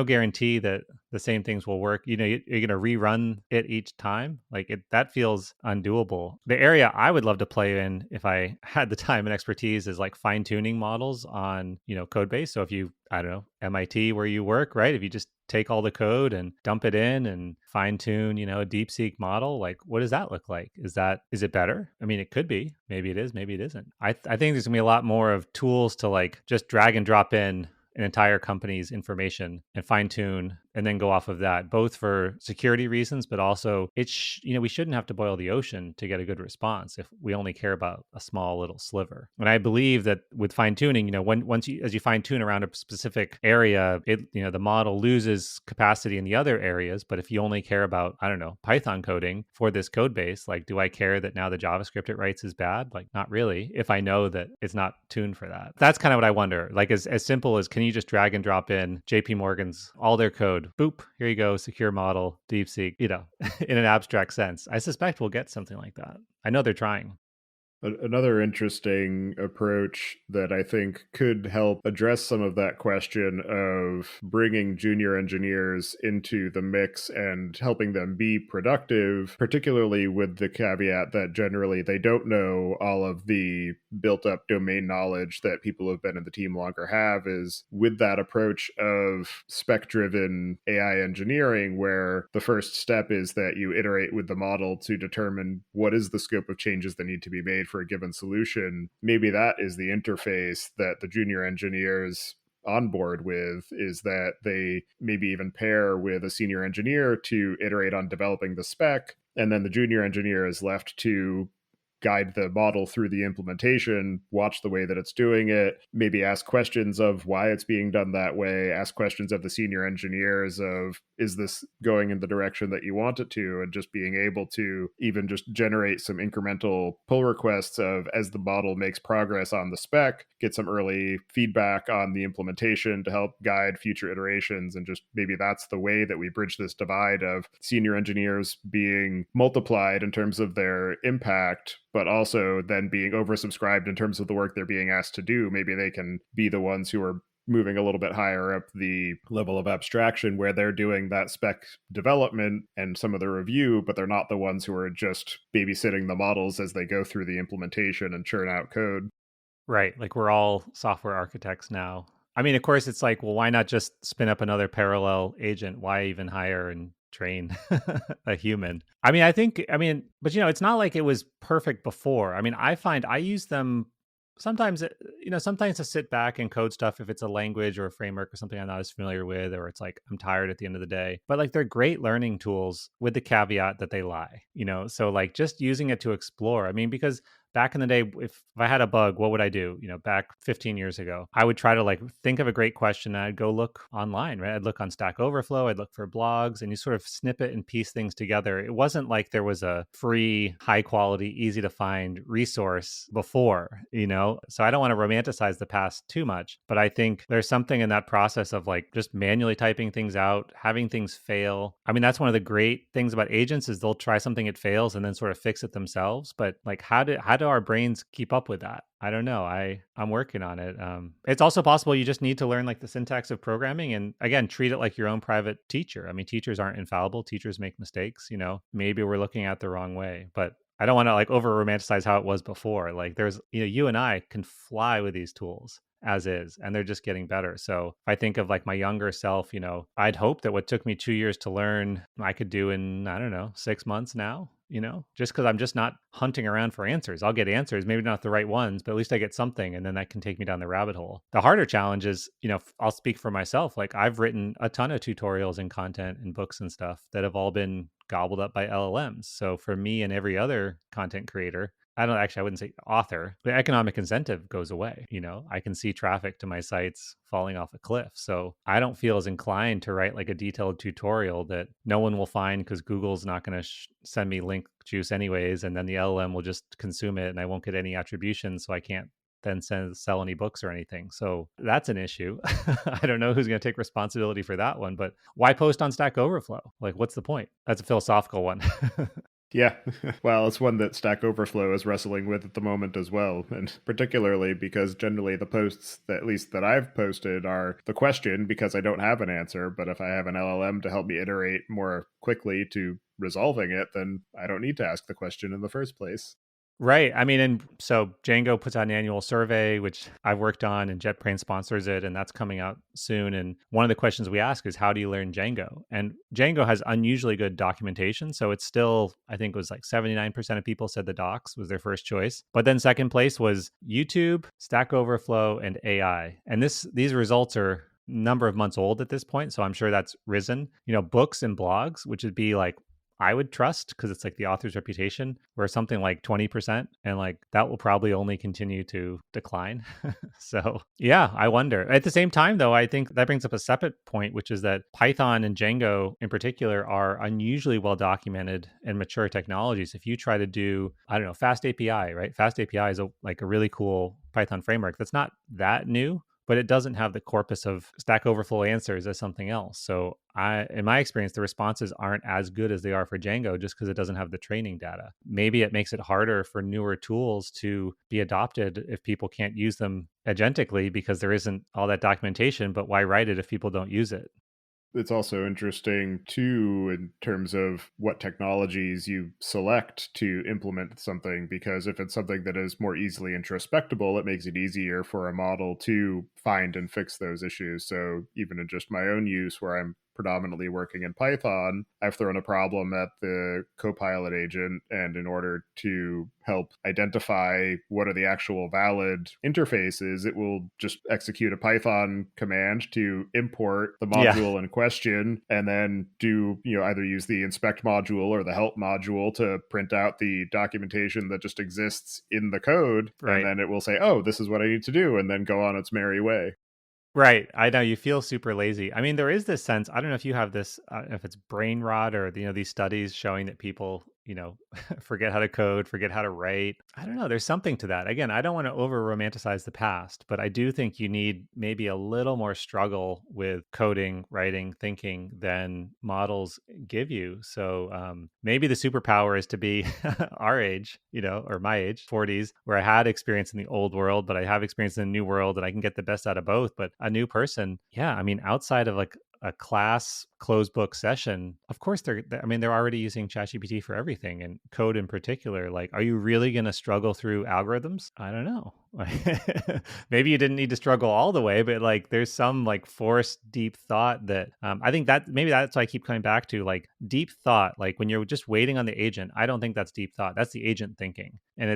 guarantee that the same things will work. You're going to rerun it each time. Like that feels undoable. The area I would love to play in if I had the time and expertise is like fine tuning models on, codebase. So if you, I don't know, MIT where you work, right? If you just take all the code and dump it in and fine tune, a DeepSeek model, like what does that look like? Is it better? I mean, it could be. Maybe it is. Maybe it isn't. I think there's gonna be a lot more of tools to like just drag and drop in an entire company's information and fine tune and then go off of that, both for security reasons, but also we shouldn't have to boil the ocean to get a good response if we only care about a small little sliver. And I believe that with fine tuning, as you fine tune around a specific area, the model loses capacity in the other areas. But if you only care about, I don't know, Python coding for this code base, like, do I care that now the JavaScript it writes is bad? Like, not really, if I know that it's not tuned for that. That's kind of what I wonder. Like, as simple as, can you just drag and drop in JP Morgan's, all their code, boop, here you go, secure model, DeepSeek, in an abstract sense. I suspect we'll get something like that. I know they're trying. Another interesting approach that I think could help address some of that question of bringing junior engineers into the mix and helping them be productive, particularly with the caveat that generally they don't know all of the built up domain knowledge that people who have been in the team longer have, is with that approach of spec driven AI engineering, where the first step is that you iterate with the model to determine what is the scope of changes that need to be made for a given solution. Maybe that is the interface that the junior engineers on board with, is that they maybe even pair with a senior engineer to iterate on developing the spec, and then the junior engineer is left to guide the model through the implementation, watch the way that it's doing it, maybe ask questions of why it's being done that way, ask questions of the senior engineers of, is this going in the direction that you want it to? And just being able to even just generate some incremental pull requests of, as the model makes progress on the spec, get some early feedback on the implementation to help guide future iterations. And just maybe that's the way that we bridge this divide of senior engineers being multiplied in terms of their impact, but also then being oversubscribed in terms of the work they're being asked to do. Maybe they can be the ones who are moving a little bit higher up the level of abstraction, where they're doing that spec development and some of the review, but they're not the ones who are just babysitting the models as they go through the implementation and churn out code. Right. Like, we're all software architects now. I mean, of course, it's like, well, why not just spin up another parallel agent? Why even hire and train a human? But it's not like it was perfect before. I mean, I find I use them sometimes, sometimes to sit back and code stuff if it's a language or a framework or something I'm not as familiar with, or it's like I'm tired at the end of the day. But like, they're great learning tools with the caveat that they lie, so like just using it to explore. I mean, because back in the day, if I had a bug, what would I do? Back 15 years ago, I would try to like think of a great question. And I'd go look online, right? I'd look on Stack Overflow, I'd look for blogs, and you sort of snippet and piece things together. It wasn't like there was a free, high quality, easy to find resource before, So I don't want to romanticize the past too much, but I think there's something in that process of like just manually typing things out, having things fail. I mean, that's one of the great things about agents is they'll try something, it fails, and then sort of fix it themselves. But like, how do our brains keep up with that? I don't know. I'm working on it. It's also possible you just need to learn like the syntax of programming, and again, treat it like your own private teacher. I mean, teachers aren't infallible. Teachers make mistakes. Maybe we're looking at the wrong way, but I don't want to like over romanticize how it was before. Like, there's you and I can fly with these tools as is, and they're just getting better. So if I think of like my younger self, I'd hope that what took me 2 years to learn, I could do in, I don't know, 6 months now, just because I'm just not hunting around for answers. I'll get answers, maybe not the right ones, but at least I get something, and then that can take me down the rabbit hole. The harder challenge is, I'll speak for myself. Like, I've written a ton of tutorials and content and books and stuff that have all been gobbled up by LLMs. So for me and every other content creator, I wouldn't say author, the economic incentive goes away. I can see traffic to my sites falling off a cliff. So I don't feel as inclined to write like a detailed tutorial that no one will find because Google's not going to send me link juice anyways. And then the LLM will just consume it and I won't get any attribution. So I can't then sell any books or anything. So that's an issue. I don't know who's going to take responsibility for that one, but why post on Stack Overflow? Like, what's the point? That's a philosophical one. Yeah, well, it's one that Stack Overflow is wrestling with at the moment as well, and particularly because generally the posts, that, at least that I've posted, are the question because I don't have an answer, but if I have an LLM to help me iterate more quickly to resolving it, then I don't need to ask the question in the first place. Right. I mean, and so Django puts out an annual survey, which I've worked on, and JetBrains sponsors it, and that's coming out soon. And one of the questions we ask is, how do you learn Django? And Django has unusually good documentation. So it's still, I think it was like 79% of people said the docs was their first choice. But then second place was YouTube, Stack Overflow, and AI. And these results are number of months old at this point. So I'm sure that's risen. Books and blogs, which would be like, I would trust because it's like the author's reputation, where something like 20%, and like that will probably only continue to decline. So yeah, I wonder. At the same time, though, I think that brings up a separate point, which is that Python and Django in particular are unusually well documented and mature technologies. If you try to do, I don't know, Fast API, right? Fast API is like a really cool Python framework that's not that new, but it doesn't have the corpus of Stack Overflow answers as something else. So in my experience, the responses aren't as good as they are for Django just because it doesn't have the training data. Maybe it makes it harder for newer tools to be adopted if people can't use them agentically because there isn't all that documentation, but why write it if people don't use it? It's also interesting, too, in terms of what technologies you select to implement something, because if it's something that is more easily introspectable, it makes it easier for a model to find and fix those issues. So even in just my own use, where I'm predominantly working in Python, I've thrown a problem at the Copilot agent, and in order to help identify what are the actual valid interfaces, it will just execute a Python command to import the Yeah. module in question, and then do, either use the inspect module or the help module to print out the documentation that just exists in the code. Right. And then it will say, oh, this is what I need to do, and then go on its merry way. Right. I know you feel super lazy. I mean, there is this sense, I don't know if you have this, if it's brain rot or, these studies showing that people, forget how to code, forget how to write. I don't know. There's something to that. Again, I don't want to over romanticize the past, but I do think you need maybe a little more struggle with coding, writing, thinking than models give you. So maybe the superpower is to be our age, or my age, 40s, where I had experience in the old world, but I have experience in the new world and I can get the best out of both. But a new person, yeah, I mean, outside of like a class closed book session, of course they're already using ChatGPT for everything, and code in particular. Like, are you really going to struggle through algorithms? I don't know. Maybe you didn't need to struggle all the way, but like there's some like forced deep thought that I think that maybe that's why I keep coming back to, like, deep thought. Like when you're just waiting on the agent, I don't think that's deep thought. That's the agent thinking. And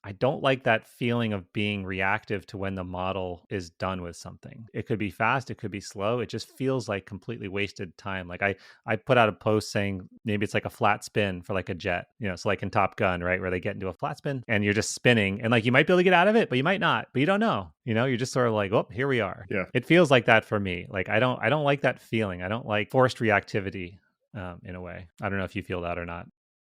I don't like that feeling of being reactive to when the model is done with something. It could be fast, it could be slow. It just feels like completely wasted time. Like I put out a post saying maybe it's like a flat spin for like a jet, so like in Top Gun, right, where they get into a flat spin and you're just spinning and like you might be able to get out of it, but you might not, but you don't know. You're just sort of like, oh, here we are. Yeah. It feels like that for me. Like I don't like that feeling. I don't like forced reactivity in a way. I don't know if you feel that or not.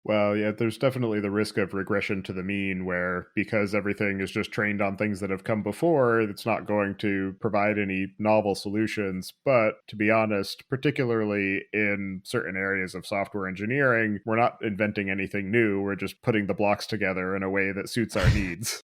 Well, yeah, there's definitely the risk of regression to the mean where because everything is just trained on things that have come before, it's not going to provide any novel solutions. But to be honest, particularly in certain areas of software engineering, we're not inventing anything new. We're just putting the blocks together in a way that suits our needs.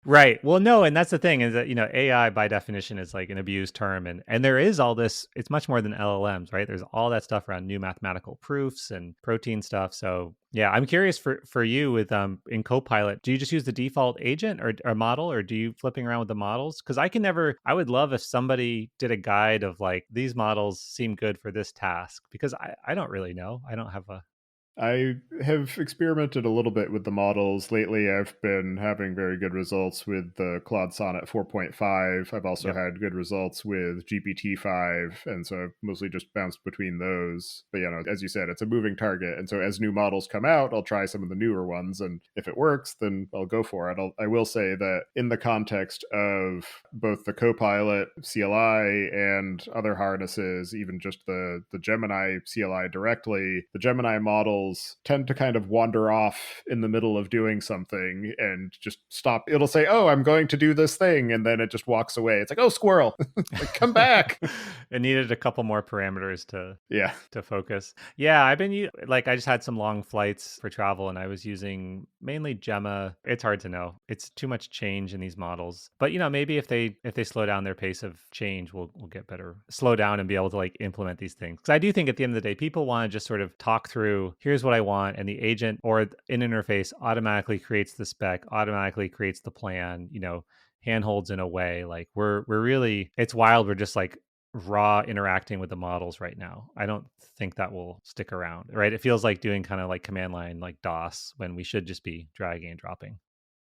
Right. Well, no, and that's the thing is that, AI by definition is like an abused term and there is all this, it's much more than LLMs, right? There's all that stuff around new mathematical proofs and protein stuff. So, yeah, I'm curious for you with in Copilot, do you just use the default agent or model or do you flipping around with the models? Cuz I would love if somebody did a guide of like these models seem good for this task because I don't really know. I don't have a I have experimented a little bit with the models. Lately, I've been having very good results with the Claude Sonnet 4.5. I've also Yep. had good results with GPT-5, and so I've mostly just bounced between those. But, as you said, it's a moving target. And so as new models come out, I'll try some of the newer ones. And if it works, then I'll go for it. I will say that in the context of both the Copilot CLI and other harnesses, even just the Gemini CLI directly, the Gemini models tend to kind of wander off in the middle of doing something and just stop. It'll say, "Oh, I'm going to do this thing," and then it just walks away. It's like, "Oh, squirrel, like, come back." It needed a couple more parameters Yeah, to focus. Yeah, like I just had some long flights for travel and I was using mainly Gemma. It's hard to know. It's too much change in these models. But maybe if they slow down their pace of change, we'll get better. Slow down and be able to like implement these things. Cuz I do think at the end of the day people want to just sort of talk through, here's what I want, and the agent or an interface automatically creates the spec, automatically creates the plan, handholds in a way like we're really, it's wild, we're just like raw interacting with the models right now. I don't think that will stick around, right? It feels like doing kind of like command line, like DOS, when we should just be dragging and dropping.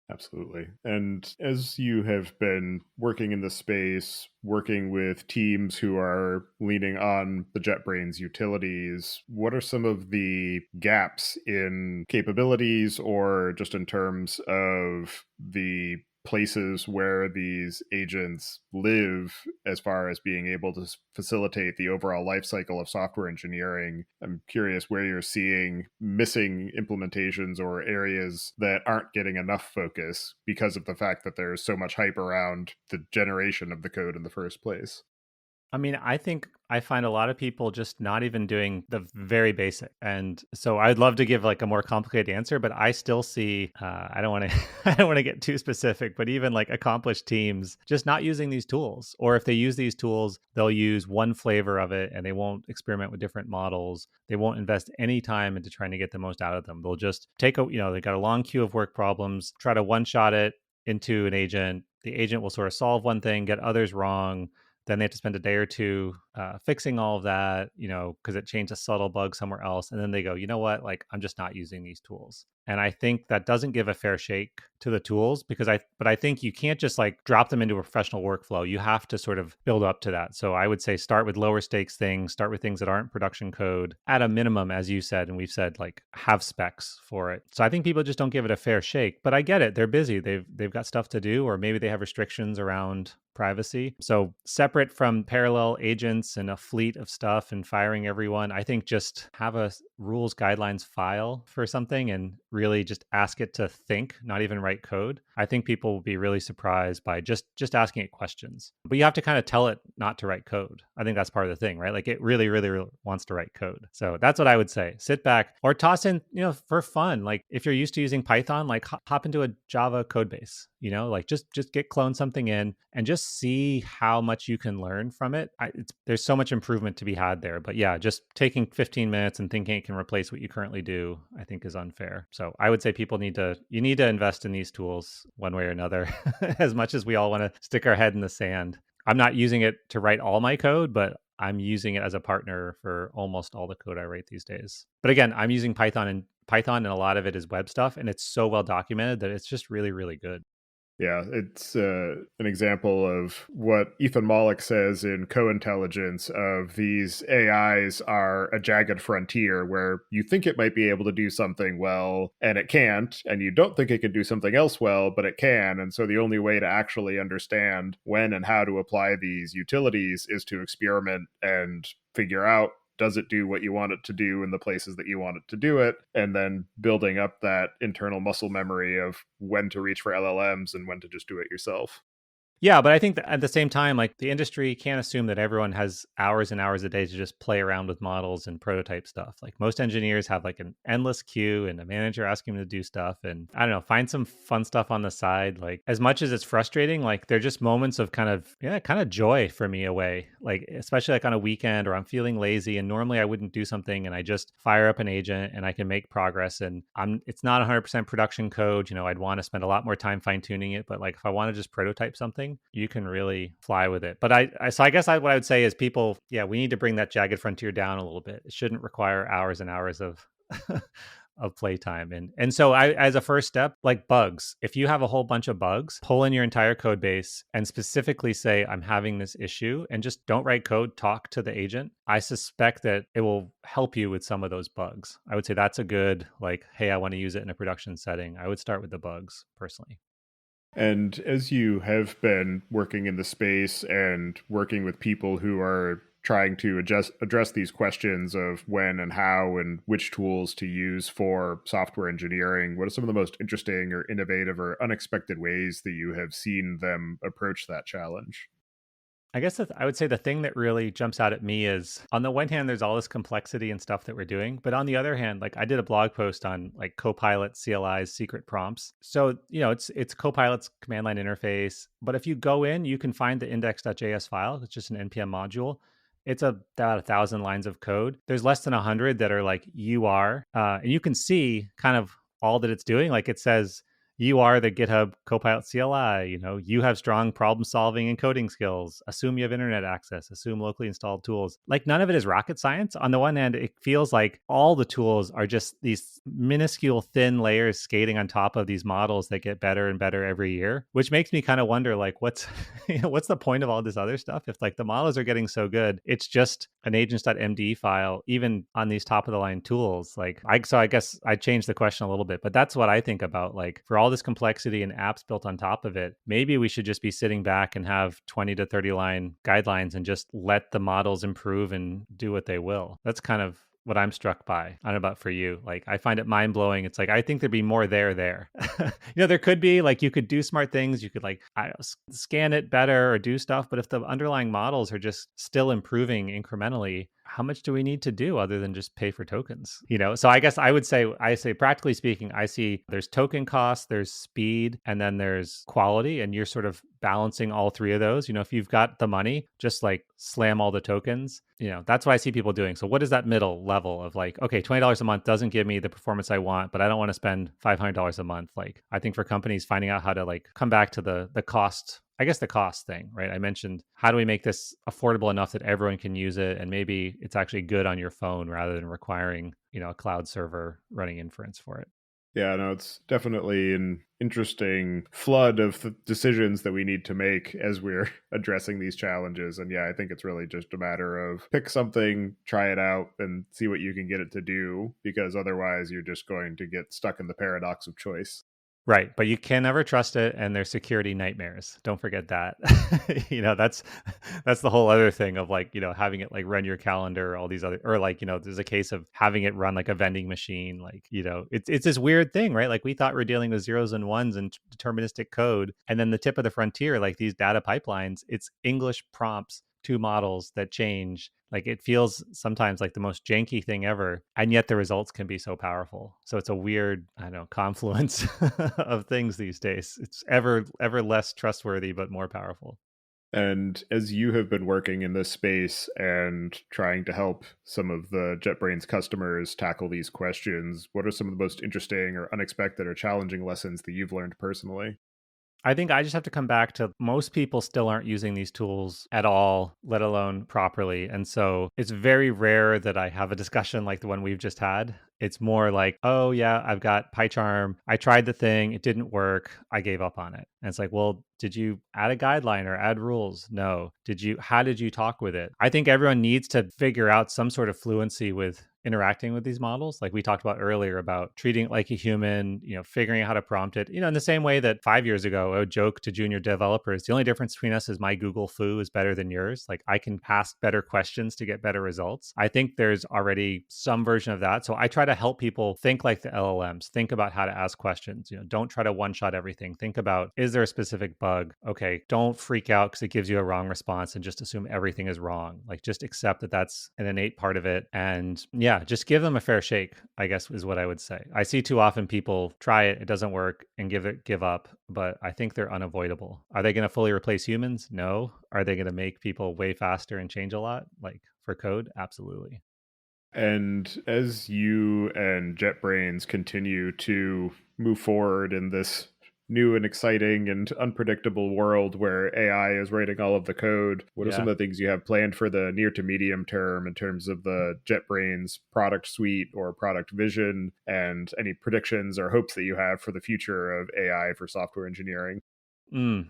absolutely. And as you have been working in the space, working with teams who are leaning on the JetBrains utilities, what are some of the gaps in capabilities or just in terms of the places where these agents live as far as being able to facilitate the overall life cycle of software engineering? I'm curious where you're seeing missing implementations or areas that aren't getting enough focus because of the fact that there's so much hype around the generation of the code in the first place. I mean, I think I find a lot of people just not even doing the very basic. And so I'd love to give like a more complicated answer, but I still see, I don't want to, I don't want to get too specific, but even like accomplished teams just not using these tools. Or if they use these tools, they'll use one flavor of it and they won't experiment with different models. They won't invest any time into trying to get the most out of them. They'll just they got a long queue of work problems, try to one shot it into an agent. The agent will sort of solve one thing, get others wrong, then they have to spend a day or two fixing all of that, because it changed a subtle bug somewhere else. And then they go, you know what? Like, I'm just not using these tools. And I think that doesn't give a fair shake to the tools but I think you can't just like drop them into a professional workflow. You have to sort of build up to that. So I would say start with lower stakes things, start with things that aren't production code at a minimum, as you said. And we've said like have specs for it. So I think people just don't give it a fair shake, but I get it. They're busy. They've got stuff to do, or maybe they have restrictions around privacy. So separate from parallel agents and a fleet of stuff and firing everyone, I think just have a rules guidelines file for something and really just ask it to think, not even write code. I think people will be really surprised by just asking it questions. But you have to kind of tell it not to write code. I think that's part of the thing, right? Like it really, really, really wants to write code. So that's what I would say. Sit back or toss in, for fun. Like if you're used to using Python, like hop into a Java code base, like just clone something in and just see how much you can learn from it. There's so much improvement to be had there. But yeah, just taking 15 minutes and thinking it can replace what you currently do, I think is unfair. So I would say you need to invest in these tools one way or another, as much as we all want to stick our head in the sand. I'm not using it to write all my code, but I'm using it as a partner for almost all the code I write these days. But again, I'm using Python and Python, and a lot of it is web stuff, and it's so well documented that it's just really, really good. Yeah, it's an example of what Ethan Mollick says in Co-Intelligence of these AIs are a jagged frontier where you think it might be able to do something well and it can't, and you don't think it can do something else well, but it can. And so the only way to actually understand when and how to apply these utilities is to experiment and figure out, does it do what you want it to do in the places that you want it to do it, and then building up that internal muscle memory of when to reach for LLMs and when to just do it yourself. Yeah, but I think that at the same time, like the industry can't assume that everyone has hours and hours a day to just play around with models and prototype stuff. Like most engineers have like an endless queue and a manager asking them to do stuff. And I don't know, find some fun stuff on the side. Like as much as it's frustrating, like they're just moments of kind of, yeah, kind of joy for me away. Like especially like on a weekend or I'm feeling lazy and normally I wouldn't do something and I just fire up an agent and I can make progress. And it's not 100% production code. You know, I'd want to spend a lot more time fine tuning it. But like if I want to just prototype something, you can really fly with it. But so I guess what I would say is people, yeah, we need to bring that jagged frontier down a little bit. It shouldn't require hours and hours of of playtime. And so as a first step, like bugs, if you have a whole bunch of bugs, pull in your entire code base and specifically say, I'm having this issue, and just don't write code, talk to the agent. I suspect that it will help you with some of those bugs. I would say that's a good, like, hey, I want to use it in a production setting. I would start with the bugs personally. And as you have been working in the space and working with people who are trying to address these questions of when and how and which tools to use for software engineering, what are some of the most interesting or innovative or unexpected ways that you have seen them approach that challenge? I guess I would say the thing that really jumps out at me is on the one hand, there's all this complexity and stuff that we're doing. But on the other hand, like I did a blog post on like Copilot CLI's secret prompts. So, you know, it's Copilot's command line interface. But if you go in, you can find the index.js file. It's just an NPM module. It's about 1,000 lines of code. There's less than 100 that are like UR. And you can see kind of all that it's doing. Like it says, you are the GitHub Copilot CLI. You know, you have strong problem solving and coding skills. Assume you have internet access. Assume locally installed tools. Like none of it is rocket science. On the one hand, it feels like all the tools are just these minuscule thin layers skating on top of these models that get better and better every year, which makes me kind of wonder like what's what's the point of all this other stuff if like the models are getting so good, it's just an agents.md file even on these top of the line tools. Like I guess I changed the question a little bit, but that's what I think about. Like for all this complexity and apps built on top of it, maybe we should just be sitting back and have 20 to 30 line guidelines and just let the models improve and do what they will. That's kind of what I'm struck by. I don't know about for you. Like I find it mind blowing. It's like I think there'd be more there. You know, there could be like you could do smart things. You could like scan it better or do stuff. But if the underlying models are just still improving incrementally, how much do we need to do other than just pay for tokens? You know, so I guess I say practically speaking, I see there's token cost, there's speed, and then there's quality, and you're sort of balancing all three of those. You know, if you've got the money, just like slam all the tokens. You know, that's what I see people doing. So what is that middle level of like, okay, $20 a month doesn't give me the performance I want, but I don't want to spend $500 a month. Like I think for companies finding out how to like come back to the cost, I guess the cost thing, right? I mentioned how do we make this affordable enough that everyone can use it, and maybe it's actually good on your phone rather than requiring, you know, a cloud server running inference for it. Yeah, no, it's definitely an interesting flood of decisions that we need to make as we're addressing these challenges. And yeah, I think it's really just a matter of pick something, try it out, and see what you can get it to do, because otherwise you're just going to get stuck in the paradox of choice. Right, but you can never trust it, and there's security nightmares. Don't forget that. You know, that's the whole other thing of like, you know, having it like run your calendar, all these other, or like, you know, there's a case of having it run like a vending machine. Like, you know, it's this weird thing, right? Like we thought we're dealing with zeros and ones and deterministic code, and then the tip of the frontier, like these data pipelines, it's English prompts to models that change. Like it feels sometimes like the most janky thing ever, and yet the results can be so powerful. So it's a weird, I don't know, confluence of things these days. It's ever less trustworthy, but more powerful. And as you have been working in this space and trying to help some of the JetBrains customers tackle these questions, what are some of the most interesting or unexpected or challenging lessons that you've learned personally? I think I just have to come back to most people still aren't using these tools at all, let alone properly. And so it's very rare that I have a discussion like the one we've just had. It's more like, oh yeah, I've got PyCharm. I tried the thing, it didn't work. I gave up on it. And it's like, well, did you add a guideline or add rules? No. How did you talk with it? I think everyone needs to figure out some sort of fluency with interacting with these models. Like we talked about earlier about treating it like a human, figuring out how to prompt it, in the same way that 5 years ago, I would joke to junior developers, the only difference between us is my Google foo is better than yours. Like I can ask better questions to get better results. I think there's already some version of that. So I try to help people think like the LLMs, think about how to ask questions. Don't try to one shot everything. Think about, is there a specific bug? Okay, don't freak out because it gives you a wrong response and just assume everything is wrong. Like just accept that that's an innate part of it. And yeah, just give them a fair shake, I guess is what I would say. I see too often people try it, it doesn't work, and give up, but I think they're unavoidable. Are they going to fully replace humans? No. Are they going to make people way faster and change a lot? Like for code? Absolutely. And as you and JetBrains continue to move forward in this new and exciting and unpredictable world where AI is writing all of the code, what are some Yeah. of the things you have planned for the near to medium term in terms of the JetBrains product suite or product vision, and any predictions or hopes that you have for the future of AI for software engineering?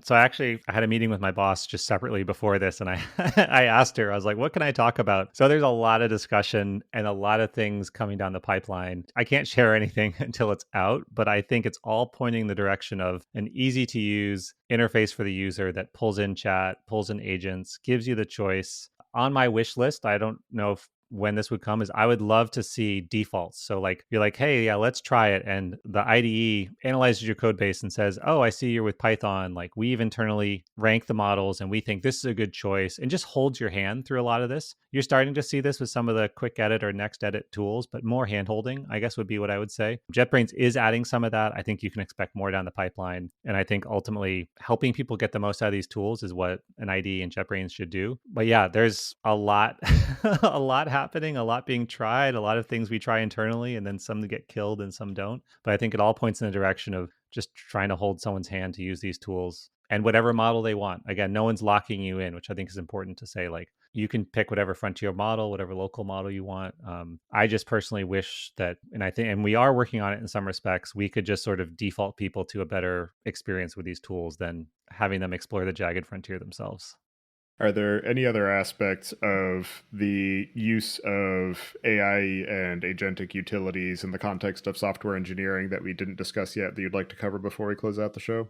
So I had a meeting with my boss just separately before this, and I I asked her, I was like, "What can I talk about?" So there's a lot of discussion and a lot of things coming down the pipeline. I can't share anything until it's out, but I think it's all pointing in the direction of an easy to use interface for the user that pulls in chat, pulls in agents, gives you the choice. On my wish list, I don't know if when this would come, is I would love to see defaults. So like you're like, hey, yeah, let's try it. And the IDE analyzes your code base and says, oh, I see you're with Python. Like we've internally ranked the models and we think this is a good choice, and just holds your hand through a lot of this. You're starting to see this with some of the quick edit or next edit tools, but more hand holding, I guess, would be what I would say. JetBrains is adding some of that. I think you can expect more down the pipeline. And I think ultimately helping people get the most out of these tools is what an IDE and JetBrains should do. But yeah, there's a lot, a lot happening, a lot being tried, a lot of things we try internally, and then some get killed and some don't. But I think it all points in the direction of just trying to hold someone's hand to use these tools and whatever model they want. Again, no one's locking you in, which I think is important to say. Like you can pick whatever frontier model, whatever local model you want. I just personally wish that, and I think, and we are working on it in some respects, we could just sort of default people to a better experience with these tools than having them explore the jagged frontier themselves. Are there any other aspects of the use of AI and agentic utilities in the context of software engineering that we didn't discuss yet that you'd like to cover before we close out the show?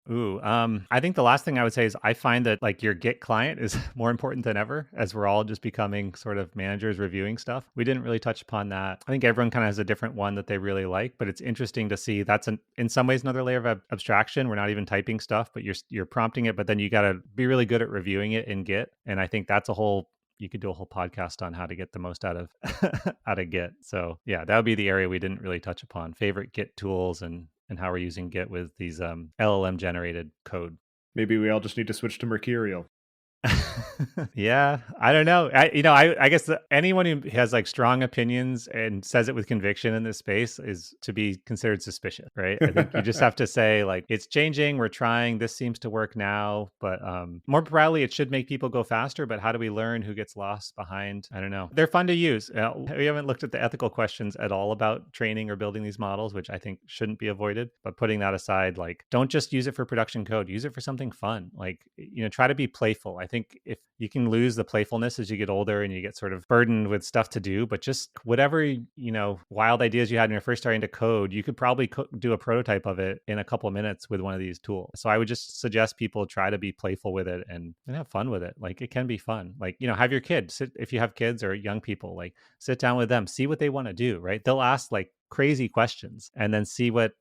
I think the last thing I would say is I find that like your Git client is more important than ever as we're all just becoming sort of managers reviewing stuff. We didn't really touch upon that. I think everyone kind of has a different one that they really like, but it's interesting to see that's in some ways another layer of abstraction. We're not even typing stuff, but you're prompting it, but then you got to be really good at reviewing it in Git. And I think that's you could do a whole podcast on how to get the most out of out of Git. So yeah, that would be the area we didn't really touch upon. Favorite Git tools and how we're using Git with these LLM generated code. Maybe we all just need to switch to Mercurial. Yeah, I don't know. I guess anyone who has like strong opinions and says it with conviction in this space is to be considered suspicious, right? I think you just have to say like it's changing, we're trying, this seems to work now, but more broadly, it should make people go faster. But how do we learn who gets lost behind? I don't know. They're fun to use. We haven't looked at the ethical questions at all about training or building these models, which I think shouldn't be avoided. But putting that aside, like don't just use it for production code. Use it for something fun. Like try to be playful. I think if you can lose the playfulness as you get older and you get sort of burdened with stuff to do, but just whatever, wild ideas you had when you're first starting to code, you could probably do a prototype of it in a couple of minutes with one of these tools. So I would just suggest people try to be playful with it and have fun with it. Like it can be fun. Like, have your kids sit, if you have kids or young people, like sit down with them, see what they want to do, right? They'll ask like crazy questions and then see what,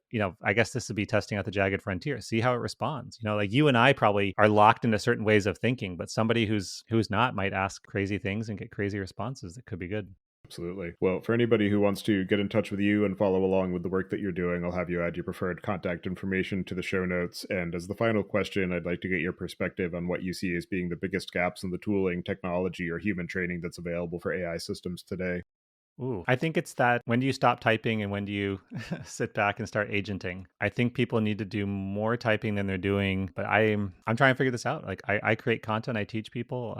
I guess this would be testing out the jagged frontier, see how it responds. Like you and I probably are locked into certain ways of thinking, but somebody who's not might ask crazy things and get crazy responses that could be good. Absolutely. Well, for anybody who wants to get in touch with you and follow along with the work that you're doing, I'll have you add your preferred contact information to the show notes. And as the final question, I'd like to get your perspective on what you see as being the biggest gaps in the tooling, technology, or human training that's available for AI systems today. Ooh, I think it's that when do you stop typing and when do you sit back and start agenting? I think people need to do more typing than they're doing, but I'm trying to figure this out. Like I create content, I teach people.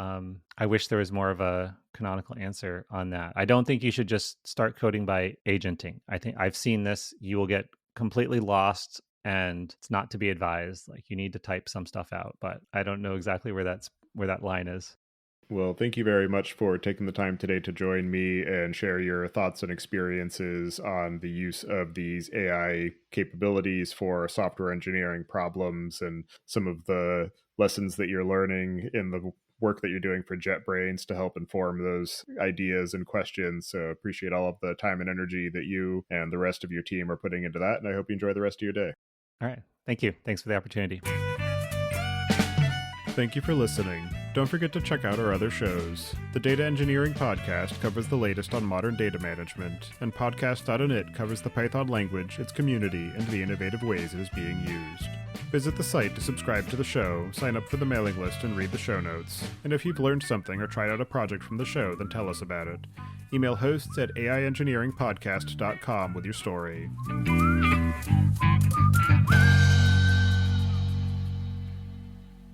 I wish there was more of a canonical answer on that. I don't think you should just start coding by agenting. I think I've seen this. You will get completely lost and it's not to be advised. Like you need to type some stuff out, but I don't know exactly where that line is. Well, thank you very much for taking the time today to join me and share your thoughts and experiences on the use of these AI capabilities for software engineering problems and some of the lessons that you're learning in the work that you're doing for JetBrains to help inform those ideas and questions. So appreciate all of the time and energy that you and the rest of your team are putting into that. And I hope you enjoy the rest of your day. All right. Thank you. Thanks for the opportunity. Thank you for listening. Don't forget to check out our other shows. The Data Engineering Podcast covers the latest on modern data management, and podcast.init covers the Python language, its community, and the innovative ways it is being used. Visit the site to subscribe to the show, sign up for the mailing list, and read the show notes. And if you've learned something or tried out a project from the show, then tell us about it. Email hosts at aiengineeringpodcast.com with your story.